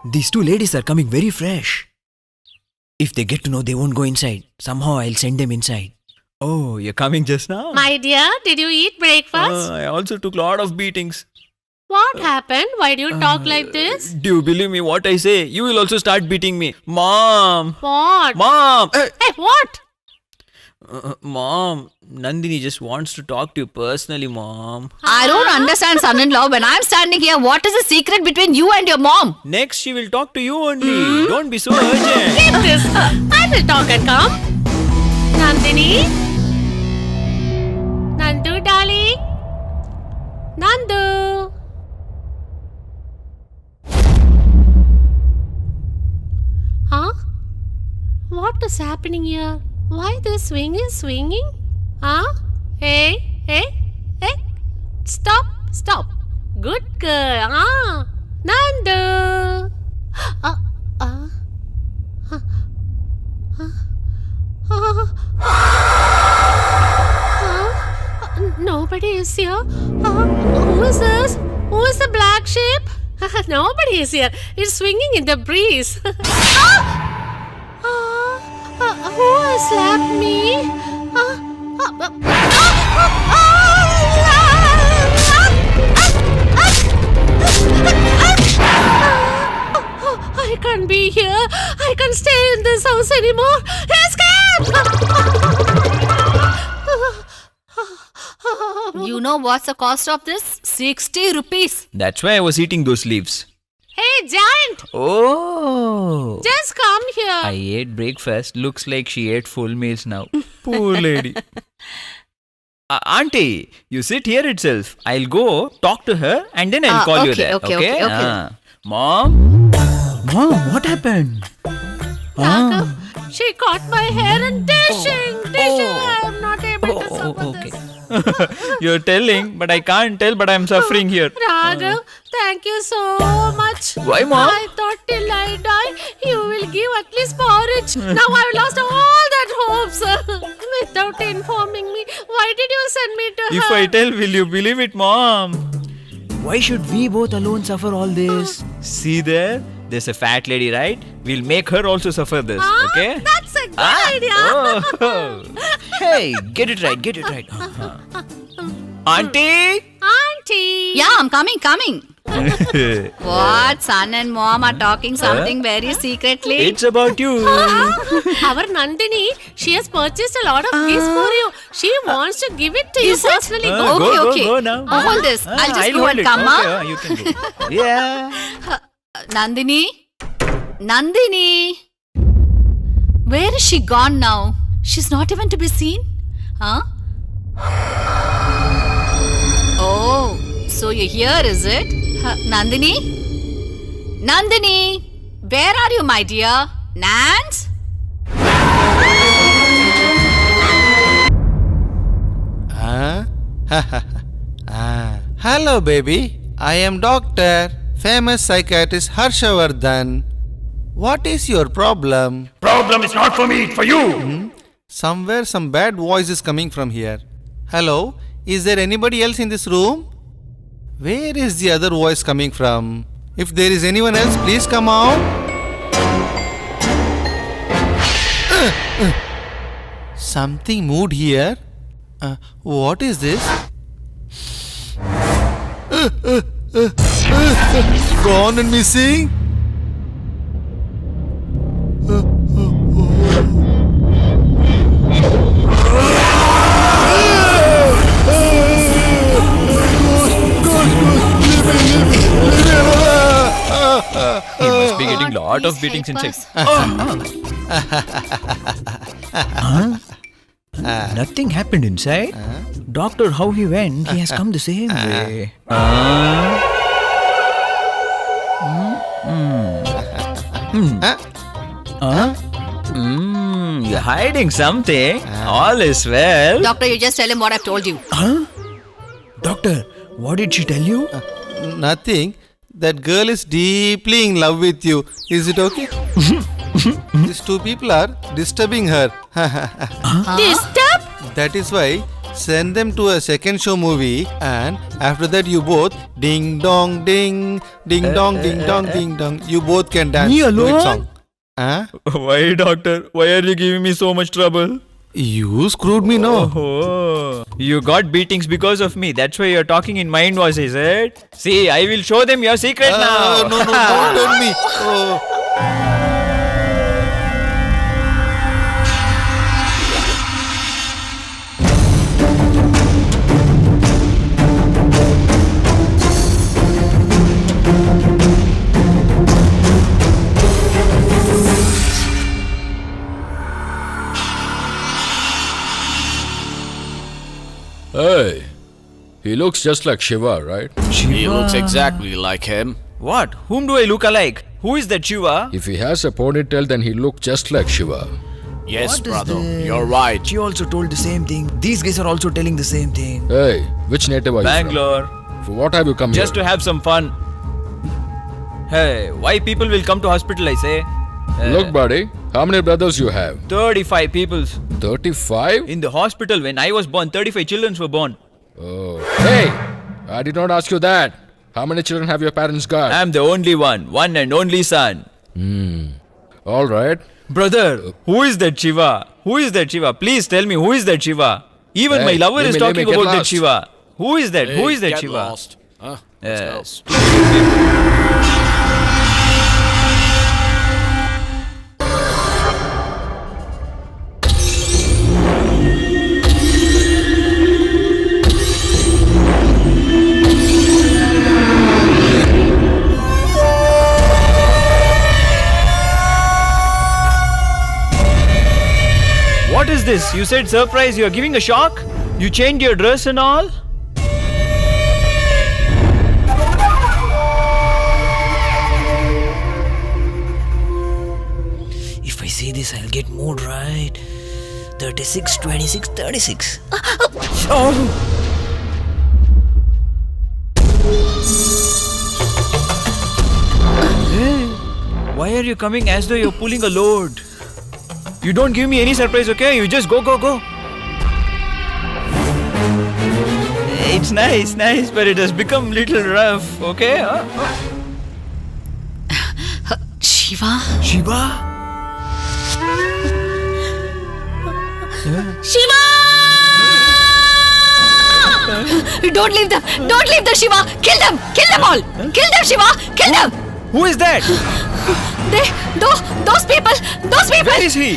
These two ladies are coming very fresh. If they get to know, they won't go inside. Somehow I'll send them inside. Oh, you're coming just now? My dear, did you eat breakfast? I also took a lot of beatings. What happened? Why do you talk like this? Do you believe me what I say? You will also start beating me. Mom! What? Mom! Hey, what? Mom, Nandini just wants to talk to you personally, Mom. I don't understand, son-in-law. When I'm standing here, what is the secret between you and your mom? Next, she will talk to you only. Don't be so urgent. Keep this. I will talk and come. Nandini? Nandu, darling? Nandu? Huh? What is happening here? Why the swing is swinging? Huh? Hey. Stop. Good girl. Ah. Nandu. Nobody is here. Who is this? Who is the black sheep? Nobody is here. It's swinging in the breeze. Who has slapped me? I can't be here. I can't stay in this house anymore. Escape! You know what's the cost of this? 60 rupees. That's why I was eating those leaves. Hey, Giant! Oh! Just come here. I ate breakfast. Looks like she ate full meals now. Poor lady. Auntie, you sit here itself. I'll go talk to her and then I'll call you there. Okay. Mom, what happened? Raghav, she caught my hair and dishing. I am not able to suffer this. You're telling, but I can't tell, but I'm suffering here. Raghav, thank you so much. Why, Mom? I thought till I die, you will give at least porridge. Now I've lost all that hopes. Without informing me, why did you send me to her? If I tell, will you believe it, Mom? Why should we both alone suffer all this? See there? There's a fat lady, right? We'll make her also suffer this, okay? That's a good idea. Oh. Hey, get it right. Auntie? Auntie. Yeah, I'm coming. What? Son and mom are talking something very secretly. It's about you. Our Nandini, she has purchased a lot of gifts for you. She wants to give it to you Is it? personally. Okay. Go now. Hold this. I'll just go hold and it. come, huh? Okay, you can go. Yeah. Nandini? Where is she gone now? She's not even to be seen? Huh? Oh, so you're here, is it? Nandini? Where are you, my dear? Nance? Hello, baby. I am doctor, famous psychiatrist Harshavardhan. What is your problem? Problem is not for me, it's for you. Somewhere some bad voice is coming from here. Hello, is there anybody else in this room? Where is the other voice coming from? If there is anyone else, please come out. Something moved here. What is this? Gone and missing? He must be getting lot of beatings inside. Nothing happened inside. Doctor, how he went, he has come the same way. You're hiding something. All is well. Doctor, you just tell him what I've told you. Doctor, what did she tell you? Nothing. That girl is deeply in love with you. Is it okay? These two people are disturbing her. Disturb? That is why send them to a second show movie, and after that you both ding dong ding dong ding dong. You both can dance. Me Do it alone? song. Huh? Why, doctor? Why are you giving me so much trouble? You screwed me, no? Oh, you got beatings because of me. That's why you're talking in mind voice, is it? See, I will show them your secret now. No, don't tell me. Oh. Hey, he looks just like Shiva, right? He looks exactly like him. What? Whom do I look alike? Who is that Shiva? If he has a ponytail, then he looks just like Shiva. Yes, brother, you're right. She also told the same thing. These guys are also telling the same thing. Hey, which native are you Bangalore. from? For what have you come Just here? to have some fun. Hey, why people will come to hospital, I say? Look, buddy, how many brothers you have? 35 people. 35? In the hospital, when I was born, 35 children were born. Oh. Hey, I did not ask you that. How many children have your parents got? I'm the only one and only son. All right. Brother, who is that Shiva? Who is that Shiva? Please tell me, who is that Shiva? Even Hey, my lover let is me talking get about that lost. Shiva. Who is that? Who is that Get Shiva? lost. Let's go. Yes. What is this? You said surprise, you are giving a shock? You changed your dress and all? If I say this, I'll get mood right. 36, 26, 36. Why are you coming as though you're pulling a load? You don't give me any surprise, okay? You just go. It's nice, but it has become little rough, okay? Shiva? Shiva? Shiva! Don't leave them! Don't leave them, Shiva! Kill them! Kill them all! Kill them, Shiva! Kill them! Who is that? Those people! Where is he?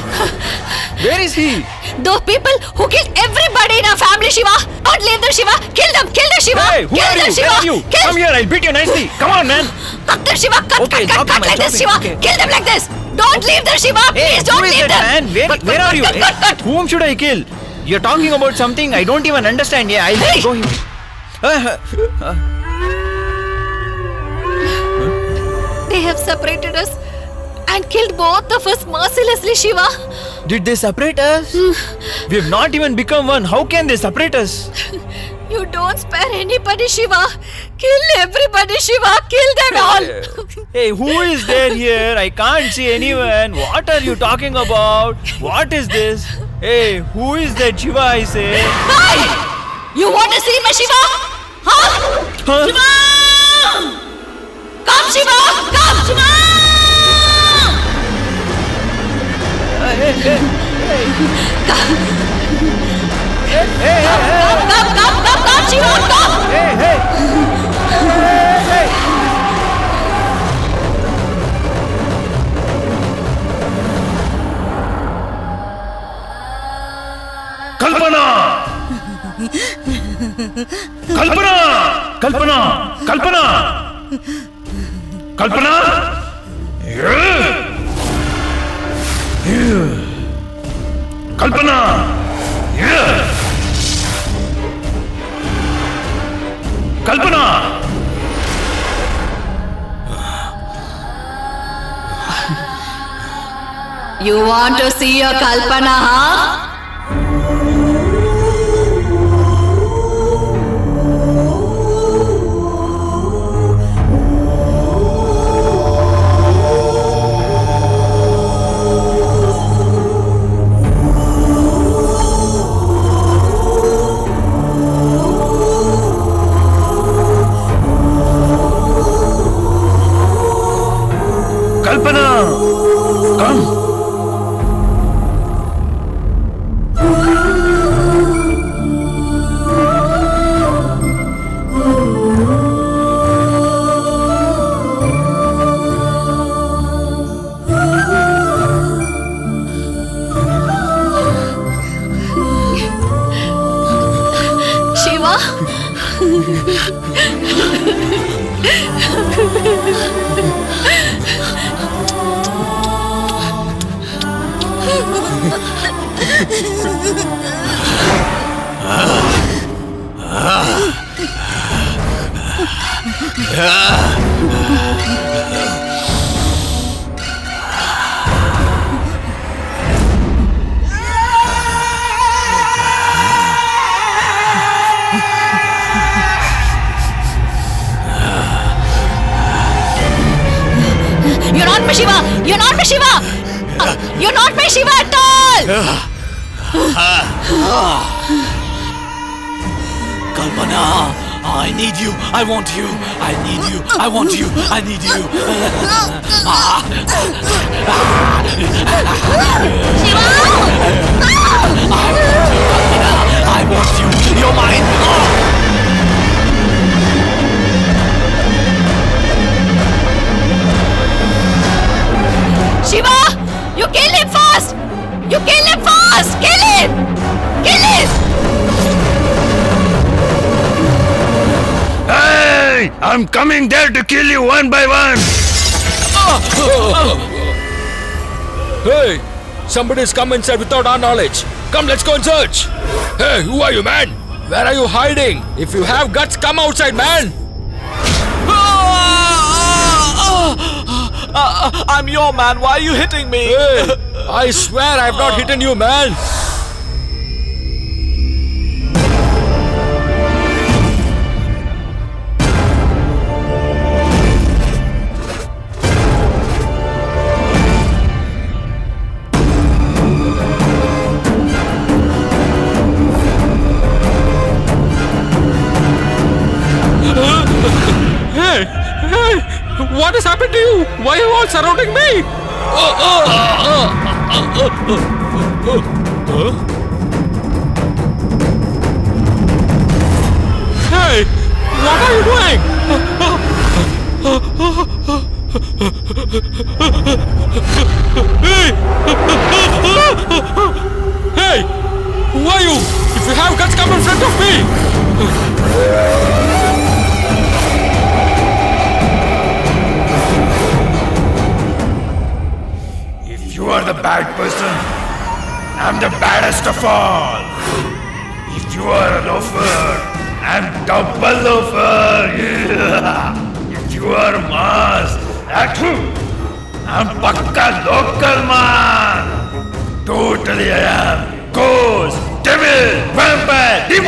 Where is he? Those people who killed everybody in our family, Shiva! Don't leave them, Shiva! Kill them, Shiva! Hey, who kill are them, you? Shiva! Where are you? Kill Come here, I'll beat you nicely. Come on, man. Cut them, Shiva! Cut Okay, like chopping, this, Shiva! okay. Kill them like this! Don't leave them, Shiva! Hey, Please don't who is leave that, them! man? Where are you? Cut. Whom should I kill? You're talking about something I don't even understand. Yeah, I'll Hey. go here. They have separated us and killed both of us mercilessly, Shiva! Did they separate us? We have not even become one. How can they separate us? You don't spare anybody, Shiva. Kill everybody, Shiva. Kill them all. Hey, who is there here? I can't see anyone. What are you talking about? What is this? Hey, who is that Shiva, I say? Hey! You want to see my Shiva? Huh? Shiva! Come, Shiva! Come, Shiva! Come, Shiva, come! Hey! Kalpana! Kalpana! Kalpana! Kalpana! Kalpana! Kalpana! Kalpana! You want to see your Kalpana, huh? Kalpana! Come! Shiva? You're not my Shiva! You're not my Shiva! You're not my Shiva at all! Kalpana, I need you. I want you. I need you. I want you. I need you. I want you. You're mine. Shiva! You kill him fast! You kill him fast! Kill him! Kill him! Hey! I'm coming there to kill you one by one! Hey! Somebody's come inside without our knowledge. Come, let's go and search. Hey, who are you, man? Where are you hiding? If you have guts, come outside, man. I'm your man. Why are you hitting me? Hey, I swear I've not hit you, man. What has happened to you? Why are you all surrounding me? Hey, what are you doing? Hey, who are you? If you have guts, come in front of me. You are the bad person. I'm the baddest of all. If you are a loafer, I'm double loafer. If you are mass, I'm pakka local man. Totally I am ghost. devil, vampire, demon.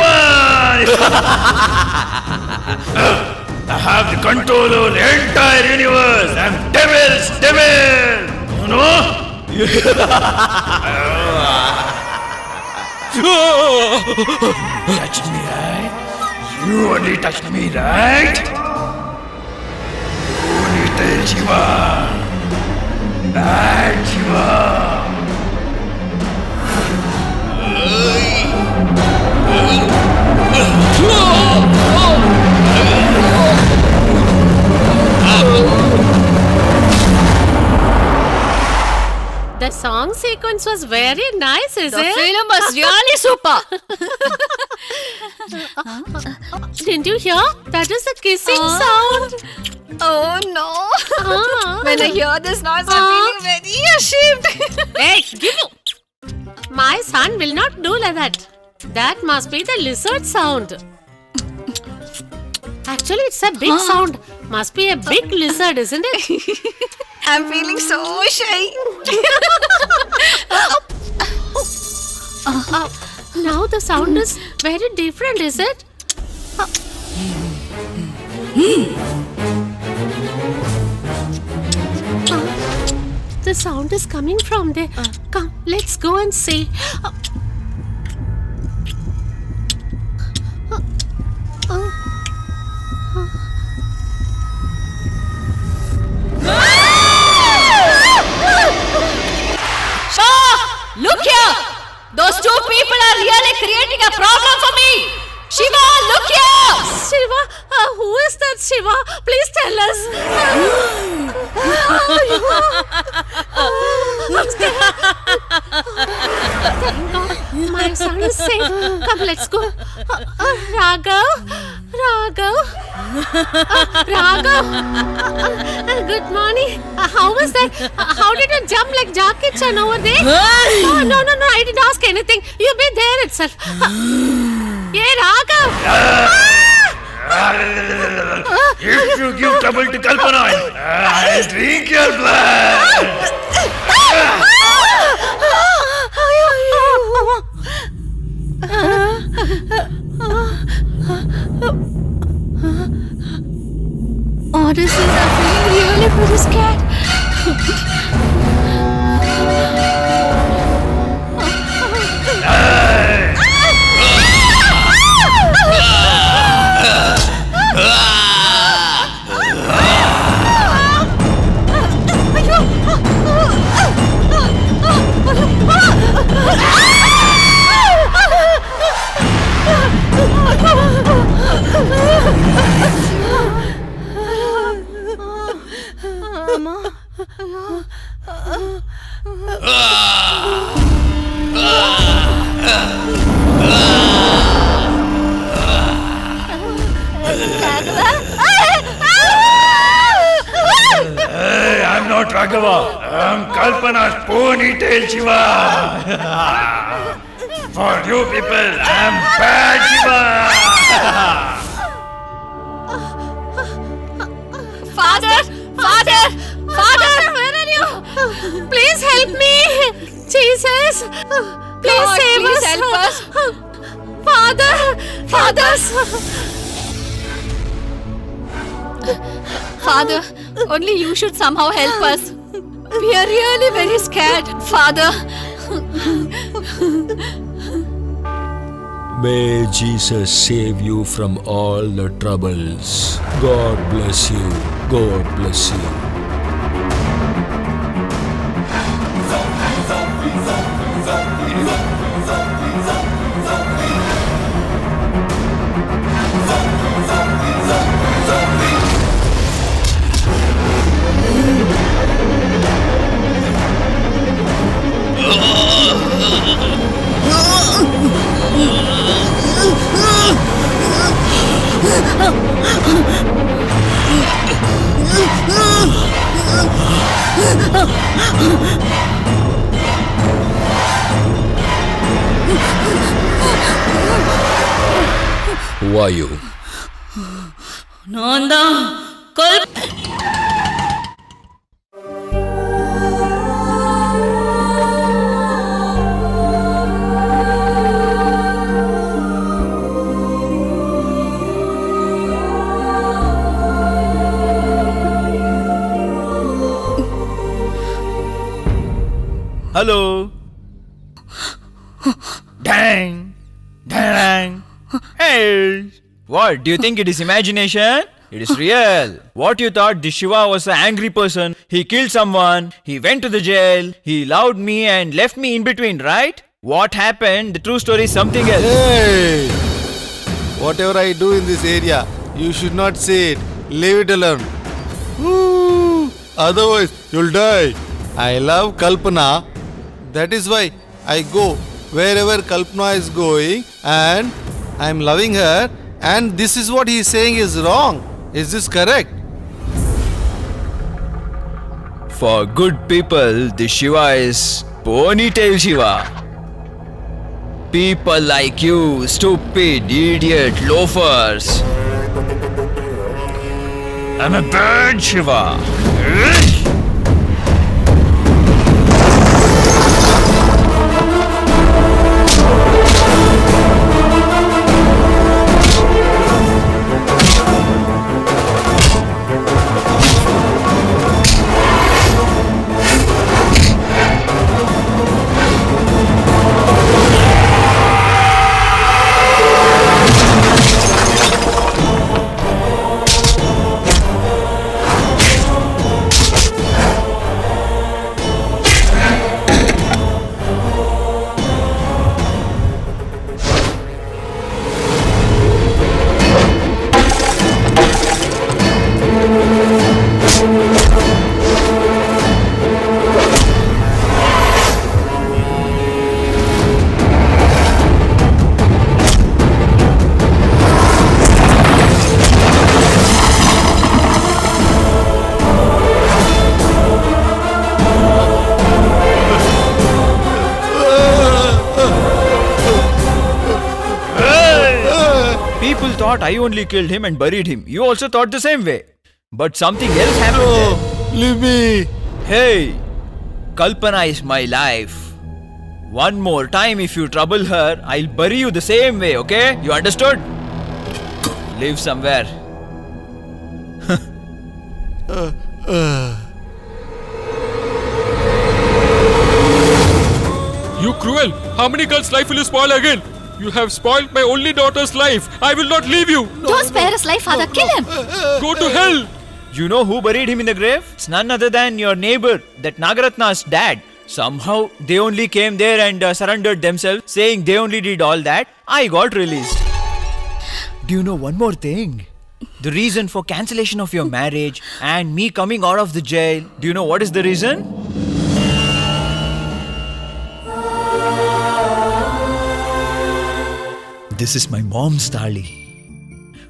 I have the control over the entire universe. I'm devil's devil. You know? Touched me, right? You only touched me, right? Only tell Shiva. Bad Shiva. The song sequence was very nice, is The it? film was really super. Didn't you hear? That is the kissing sound. Oh no. Ah. When I hear this noise, I'm feeling very ashamed. Hey, give you. My son will not do like that. That must be the lizard sound. Actually, it's a big sound. Must be a big lizard, isn't it? I'm feeling so shy. Now the sound is very different, is it? The sound is coming from there. Come, let's go and see. Look here! Those two people are really creating a problem for me! Shiva, look here! Shiva, who is that Shiva? Please tell us. Thank God, my son is safe. Come, let's go. Raghav, good morning. How was that? How did you jump like Jackie Chan over there? Oh, no, I didn't ask anything. You be there itself. Yeah, Raghav. If you give trouble to Kalpana, I'll drink your blood. Honestly, I'm feeling really pretty scared. Hey, I'm not Raghava. I'm Kalpana's ponytail Shiva. For you people, I'm bad Shiva. Father, where are you? Please help me. Jesus, please God, save please us. help us. Fathers. Father, only you should somehow help us. We are really very scared, Father. May Jesus save you from all the troubles. God bless you. God bless you. Who are you? Nanda, Hello. Dang. Dang. Hey. What? Do you think it is imagination? It is real. What you thought the Shiva was an angry person. He killed someone. He went to the jail. He loved me and left me in between, right? What happened? The true story is something else. Hey! Whatever I do in this area, you should not say it. Leave it alone. Woo! Otherwise, you'll die. I love Kalpana. That is why I go wherever Kalpana is going and I'm loving her. And this is what he is saying is wrong. Is this correct? For good people, the Shiva is Ponytail Shiva. People like you, stupid, idiot, loafers. I'm a bad Shiva. People thought I only killed him and buried him. You also thought the same way. But something else happened. No, leave me. Hey, Kalpana is my life. One more time if you trouble her, I'll bury you the same way, okay? You understood? Live somewhere. You cruel! How many girls' life will you spoil again? You have spoiled my only daughter's life. I will not leave you. Don't spare his life, father. Kill him. Go to hell. You know who buried him in the grave? It's none other than your neighbor, that Nagaratna's dad. Somehow they only came there and surrendered themselves, saying they only did all that. I got released. Do you know one more thing? The reason for cancellation of your marriage and me coming out of the jail. Do you know what is the reason? This is my mom's thali.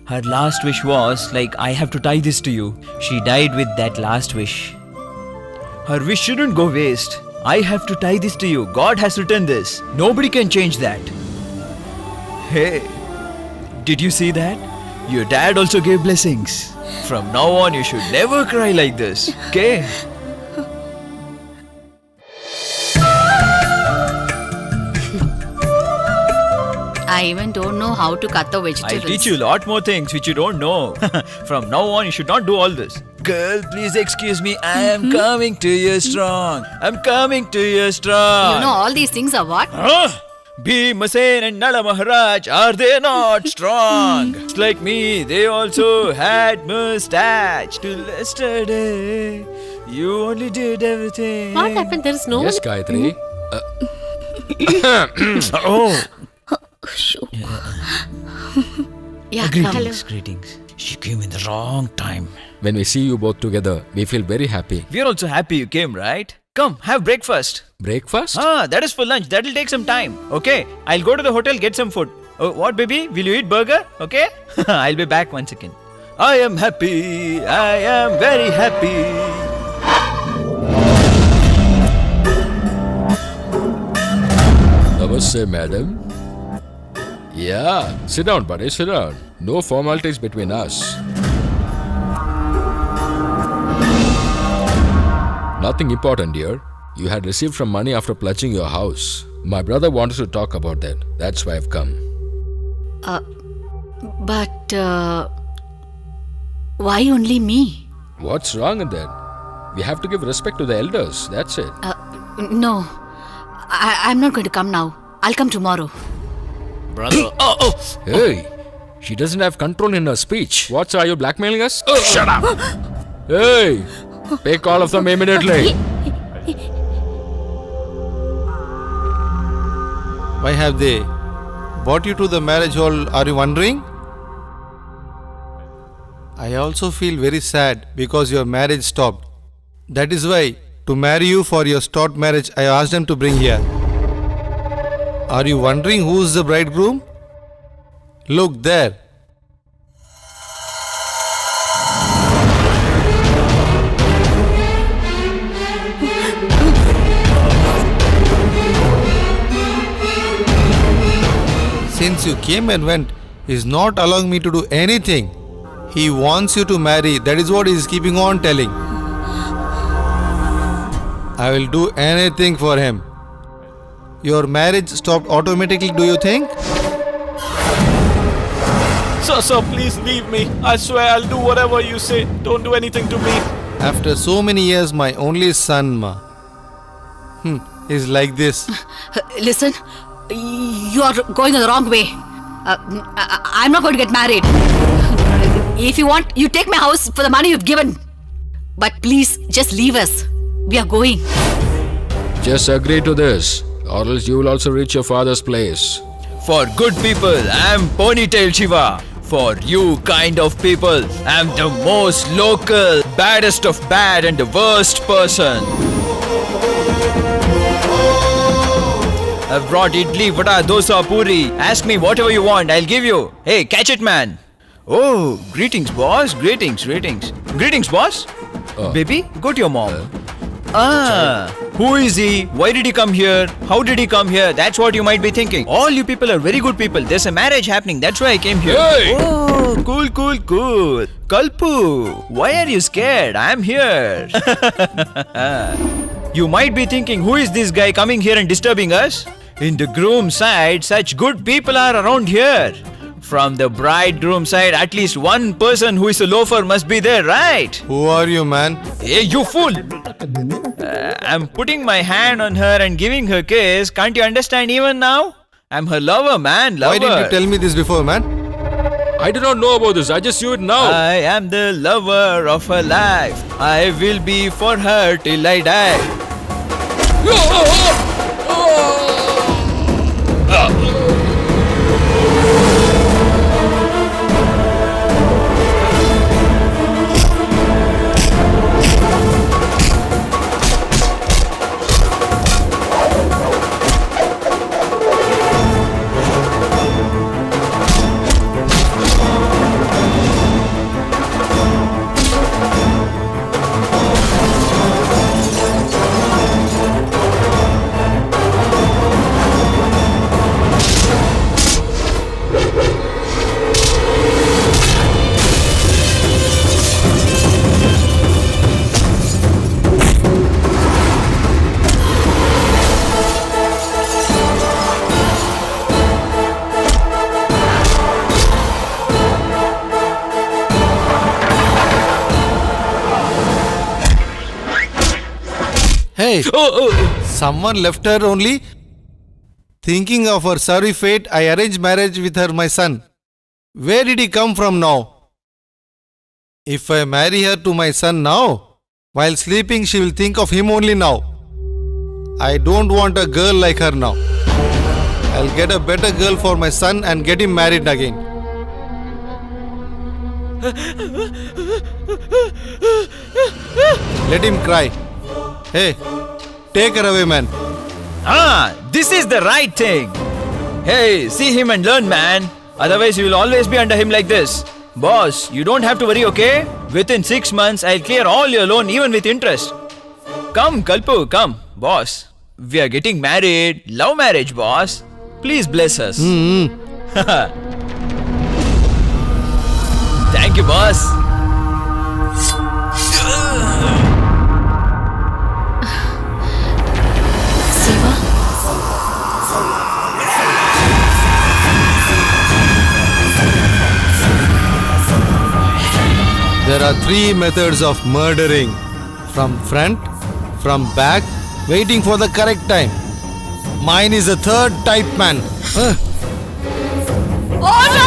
Her last wish was like, I have to tie this to you. She died with that last wish. Her wish shouldn't go waste. I have to tie this to you. God has written this. Nobody can change that. Hey, did you see that? Your dad also gave blessings. From now on, you should never cry like this. Okay? I even don't know how to cut the vegetables. I'll teach you a lot more things which you don't know. From now on, you should not do all this. Girl, please excuse me. I am coming to you strong. I'm coming to you strong. You know all these things are what? Huh? Bhimasen and Nala Maharaj, are they not strong? Just like me, they also had mustache till yesterday. You only did everything. What happened? There is no Yes, one. Gayatri. Oh. Yeah, Greetings, greetings. She came in the wrong time. When we see you both together, we feel very happy. We are also happy you came, right? Come, have breakfast. Breakfast? That is for lunch. That'll take some time. Okay, I'll go to the hotel, get some food. Oh, what, baby? Will you eat burger? Okay? I'll be back 1 second. I am happy. I am very happy. Namaste, madam. Yeah, sit down, buddy, sit down. No formalities between us. Nothing important, dear. You had received some money after pledging your house. My brother wanted to talk about that. That's why I've come. But why only me? What's wrong in that? We have to give respect to the elders. That's it. No. I'm not going to come now. I'll come tomorrow. Brother. Hey, she doesn't have control in her speech. What, sir? Are you blackmailing us? Shut up! Hey, pick all of them immediately. Why have they brought you to the marriage hall? Are you wondering? I also feel very sad because your marriage stopped. That is why, to marry you for your stopped marriage, I asked them to bring here. Are you wondering who's the bridegroom? Look there. Since you came and went, he's not allowing me to do anything. He wants you to marry. That is what he is keeping on telling. I will do anything for him. Your marriage stopped automatically, do you think? Sir, please leave me. I swear I'll do whatever you say. Don't do anything to me. After so many years, my only son, ma, is like this. Listen, you are going the wrong way. I'm not going to get married. If you want, you take my house for the money you've given. But please, just leave us. We are going. Just agree to this, or else you will also reach your father's place. For good people, I'm Ponytail Shiva. For you kind of people, I'm the most local, baddest of bad and the worst person. I've brought idli, vada, dosa, puri. Ask me whatever you want, I'll give you. Hey, catch it, man. Oh, greetings, boss. Greetings. Greetings, boss. Baby, go to your mom. Who is he? Why did he come here? How did he come here? That's what you might be thinking. All you people are very good people. There's a marriage happening. That's why I came here. Hey! Oh, cool. Kalpu, why are you scared? I'm here. You might be thinking, who is this guy coming here and disturbing us? In the groom side, such good people are around here. From the bridegroom side, at least one person who is a loafer must be there, right? Who are you, man? Hey, you fool! I'm putting my hand on her and giving her kiss. Can't you understand even now? I'm her lover, man. Lover. Why didn't you tell me this before, man? I did not know about this. I just knew it now. I am the lover of her life. I will be for her till I die. Hey, someone left her only. Thinking of her sorry fate, I arranged marriage with her, my son. Where did he come from now? If I marry her to my son now, while sleeping she will think of him only now. I don't want a girl like her now. I'll get a better girl for my son and get him married again. Let him cry. Hey, take her away, man. This is the right thing. Hey, see him and learn, man. Otherwise, you will always be under him like this. Boss, you don't have to worry, okay? Within 6 months, I'll clear all your loan even with interest. Come, Kalpu, come. Boss, we are getting married. Love marriage, boss. Please bless us. Thank you, boss. There are 3 methods of murdering. From front, from back, waiting for the correct time. Mine is the third type man. Oh no!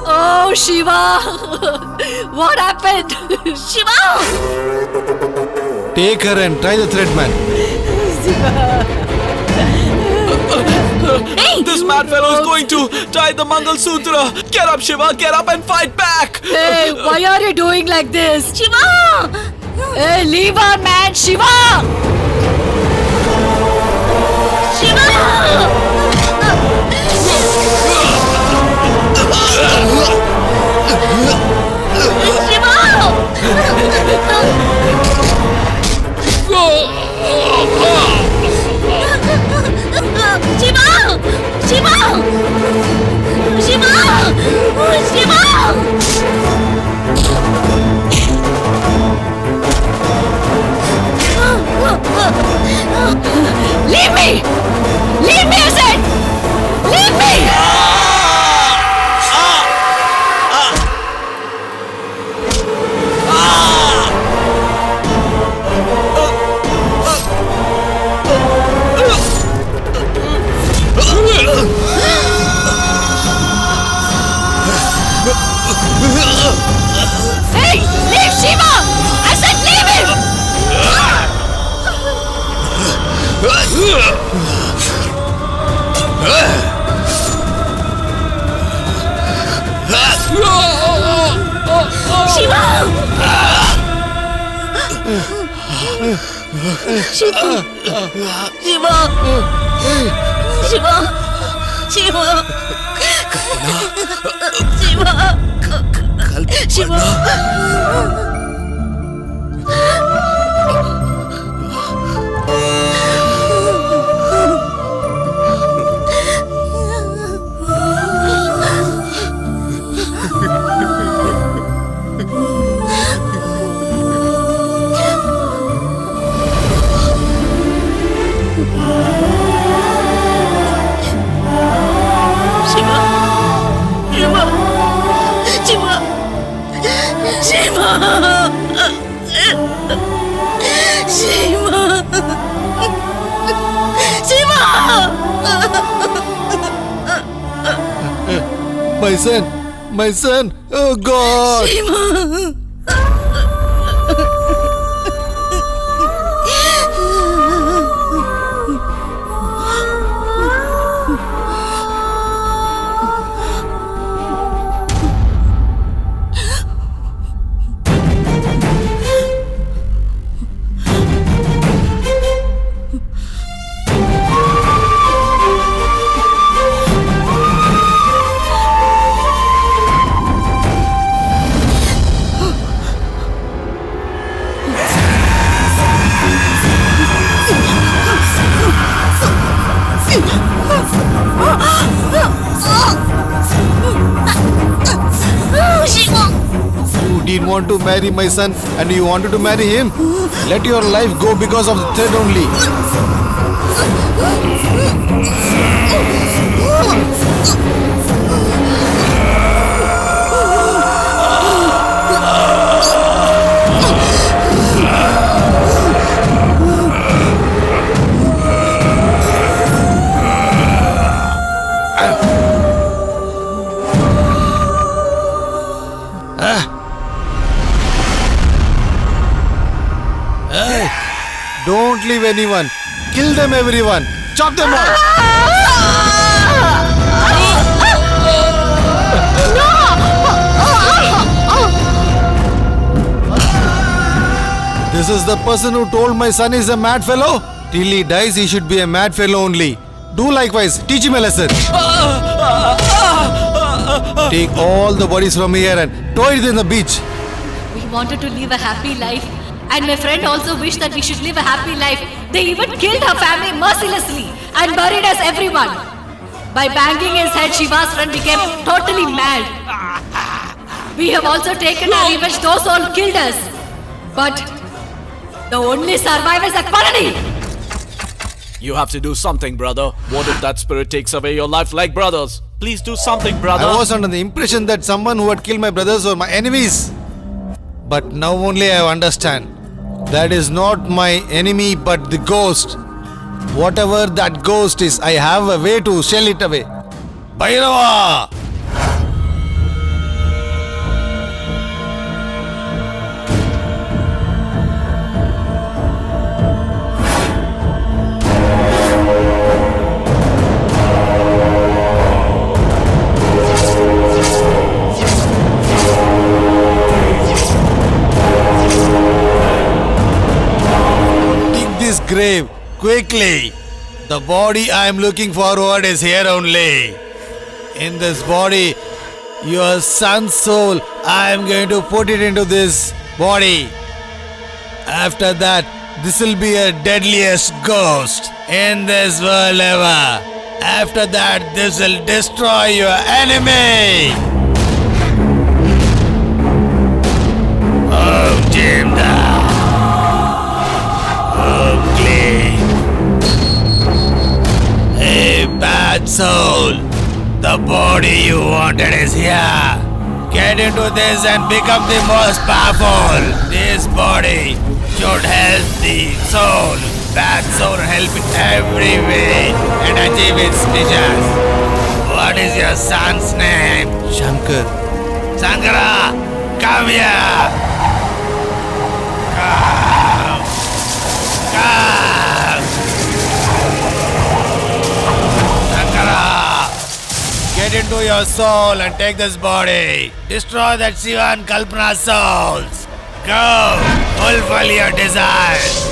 Oh, Shiva! What happened? Shiva! Take her and try the thread man. Hey! This mad fellow is going to tie the Mangal Sutra. Get up, Shiva, get up and fight back. Hey, why are you doing like this? Shiva! Hey, leave her, man! Shiva! Leave me! Leave me, I said! Leave me! Hey! Leave Shiva! I said leave him! Shiva! Shiva! Shiva! Shiva! Shiva! Shiva! My son, oh God! You didn't want to marry my son and you wanted to marry him? Let your life go because of the thread only. Don't leave anyone. Kill them, everyone. Chop them all. This is the person who told my son is a mad fellow. Till he dies, he should be a mad fellow only. Do likewise. Teach him a lesson. Take all the bodies from here and throw it in the beach. We wanted to live a happy life. And my friend also wished that we should live a happy life. They even killed her family mercilessly and buried us everyone. By banging his head, Shiva's friend became totally mad. We have also taken our revenge those who killed us. But the only survivors are Panani. You have to do something, brother. What if that spirit takes away your life like brothers? Please do something, brother. I was under the impression that someone who had killed my brothers were my enemies. But now only I understand. That is not my enemy but the ghost. Whatever that ghost is, I have a way to shell it away. Bhairava! Grave quickly. The body I am looking forward is here only. In this body, your son's soul, I am going to put it into this body. After that, this will be a deadliest ghost in this world ever. After that, this will destroy your enemy. Oh, Jimda. Hey, bad soul, the body you wanted is here. Get into this and become the most powerful. This body should help the soul. Bad soul help in every way and achieve its wishes. What is your son's name? Shankar. Shankara, come here. Come. Get into your soul and take this body. Destroy that Shiva and Kalpana souls. Go, fulfill your desires.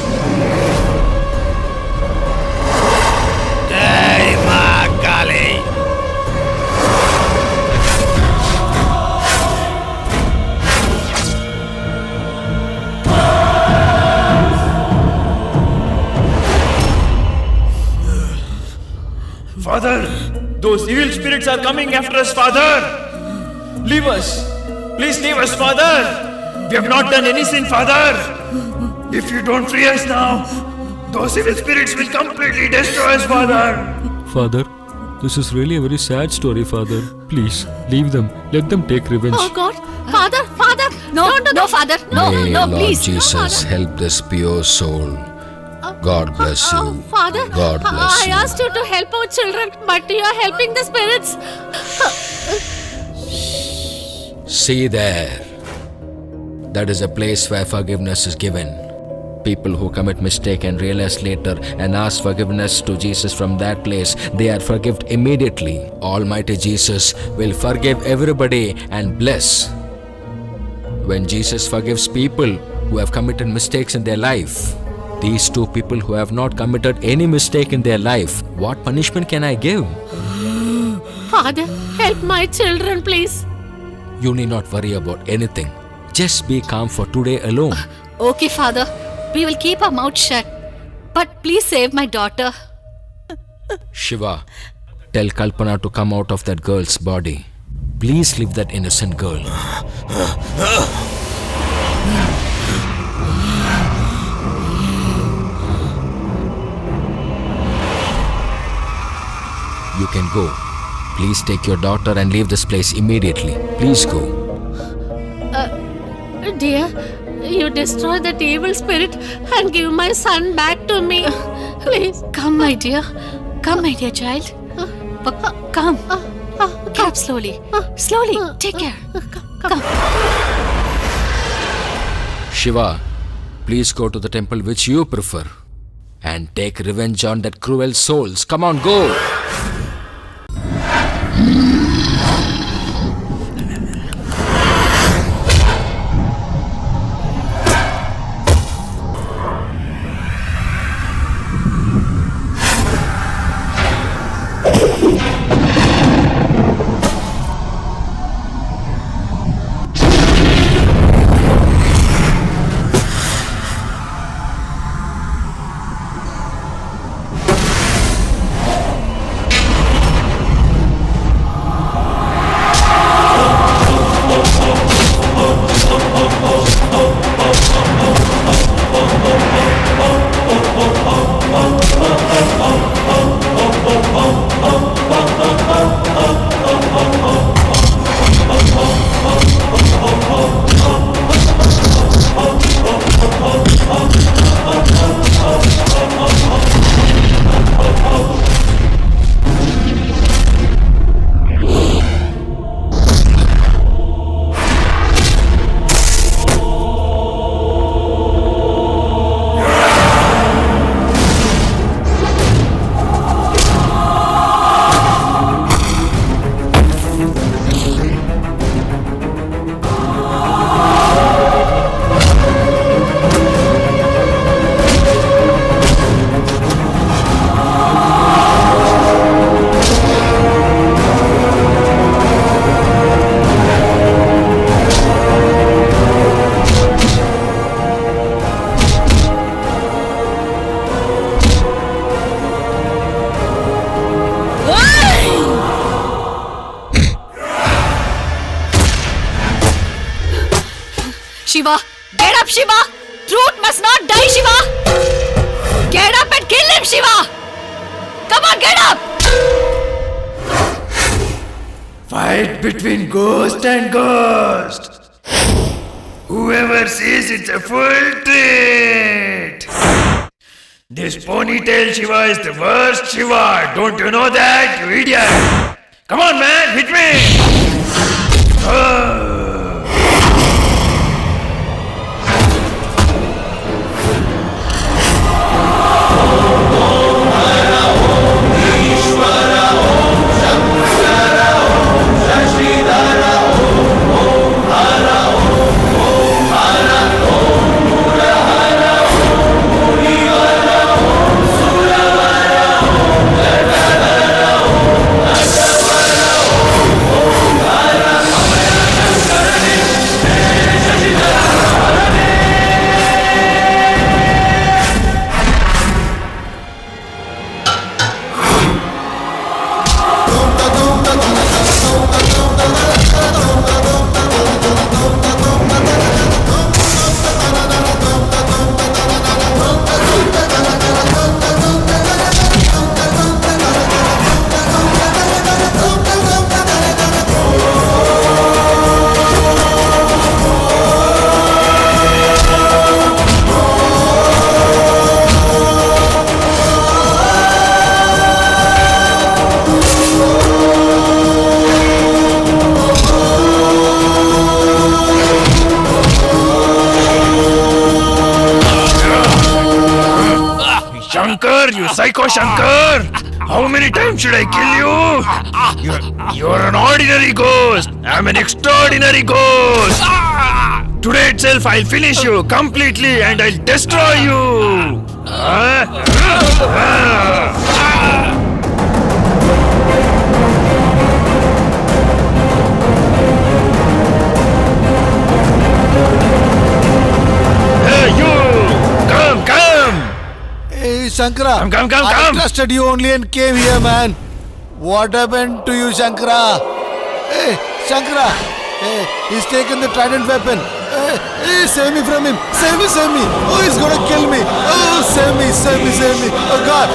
Jai Ma Kali. Father, those evil spirits are coming after us, Father. Leave us. Please leave us, Father. We have not done any sin, Father. If you don't free us now, those evil spirits will completely destroy us, Father. Father, this is really a very sad story, Father. Please, leave them. Let them take revenge. Oh God, Father, No, no, Father. No, May no, Lord please. Jesus help this pure soul. God bless you. Father, God bless I you. asked you to help our children, but you are helping the spirits. See there. That is a place where forgiveness is given. People who commit mistake and realize later and ask forgiveness to Jesus from that place, they are forgiven immediately. Almighty Jesus will forgive everybody and bless. When Jesus forgives people who have committed mistakes in their life, these two people who have not committed any mistake in their life, what punishment can I give? Father, help my children, please. You need not worry about anything. Just be calm for today alone. Okay, Father. We will keep our mouth shut. But please save my daughter. Shiva, tell Kalpana to come out of that girl's body. Please leave that innocent girl. You can go. Please take your daughter and leave this place immediately. Please go. Dear, you destroy that evil spirit and give my son back to me. Please. Come, my dear. Come, my dear child. Come. Get up slowly. Slowly. Take care. Come. Shiva, please go to the temple which you prefer and take revenge on that cruel souls. Come on, go. Shiva, get up, Shiva! Truth must not die, Shiva! Get up and kill him, Shiva! Come on, get up! Fight between ghost and ghost. Whoever says it's a full treat. This ponytail Shiva is the worst Shiva. Don't you know that, you idiot? Come on, man, hit me. Shankar, you psycho Shankar! How many times should I kill you? You're an ordinary ghost. I'm an extraordinary ghost. Today itself I'll finish you completely and I'll destroy you. Hey, you! Come! Hey, Shankara. Come. I trusted you only and came here, man. What happened to you, Shankara? Hey, Shankara. Hey, he's taken the trident weapon. Hey, save me from him. Save me. Oh, he's gonna kill me. Oh, save me. Oh, God.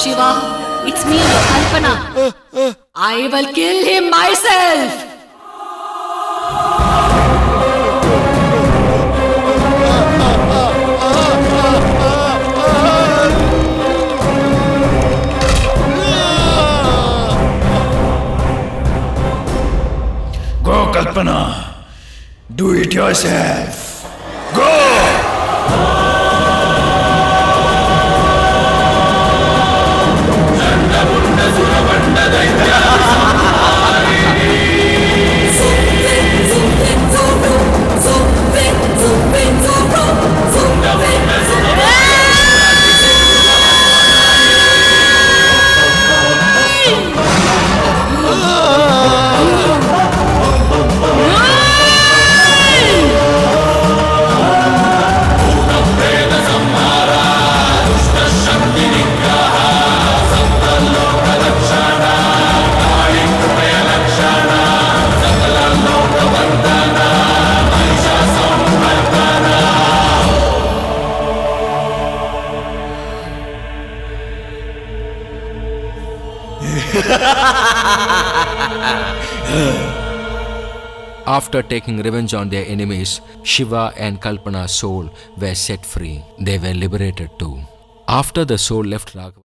Shiva, it's me, Kalpana. I will kill him myself. Go, Kalpana. Do it yourself. Go! After taking revenge on their enemies, Shiva and Kalpana's soul were set free. They were liberated too. After the soul left Raghav,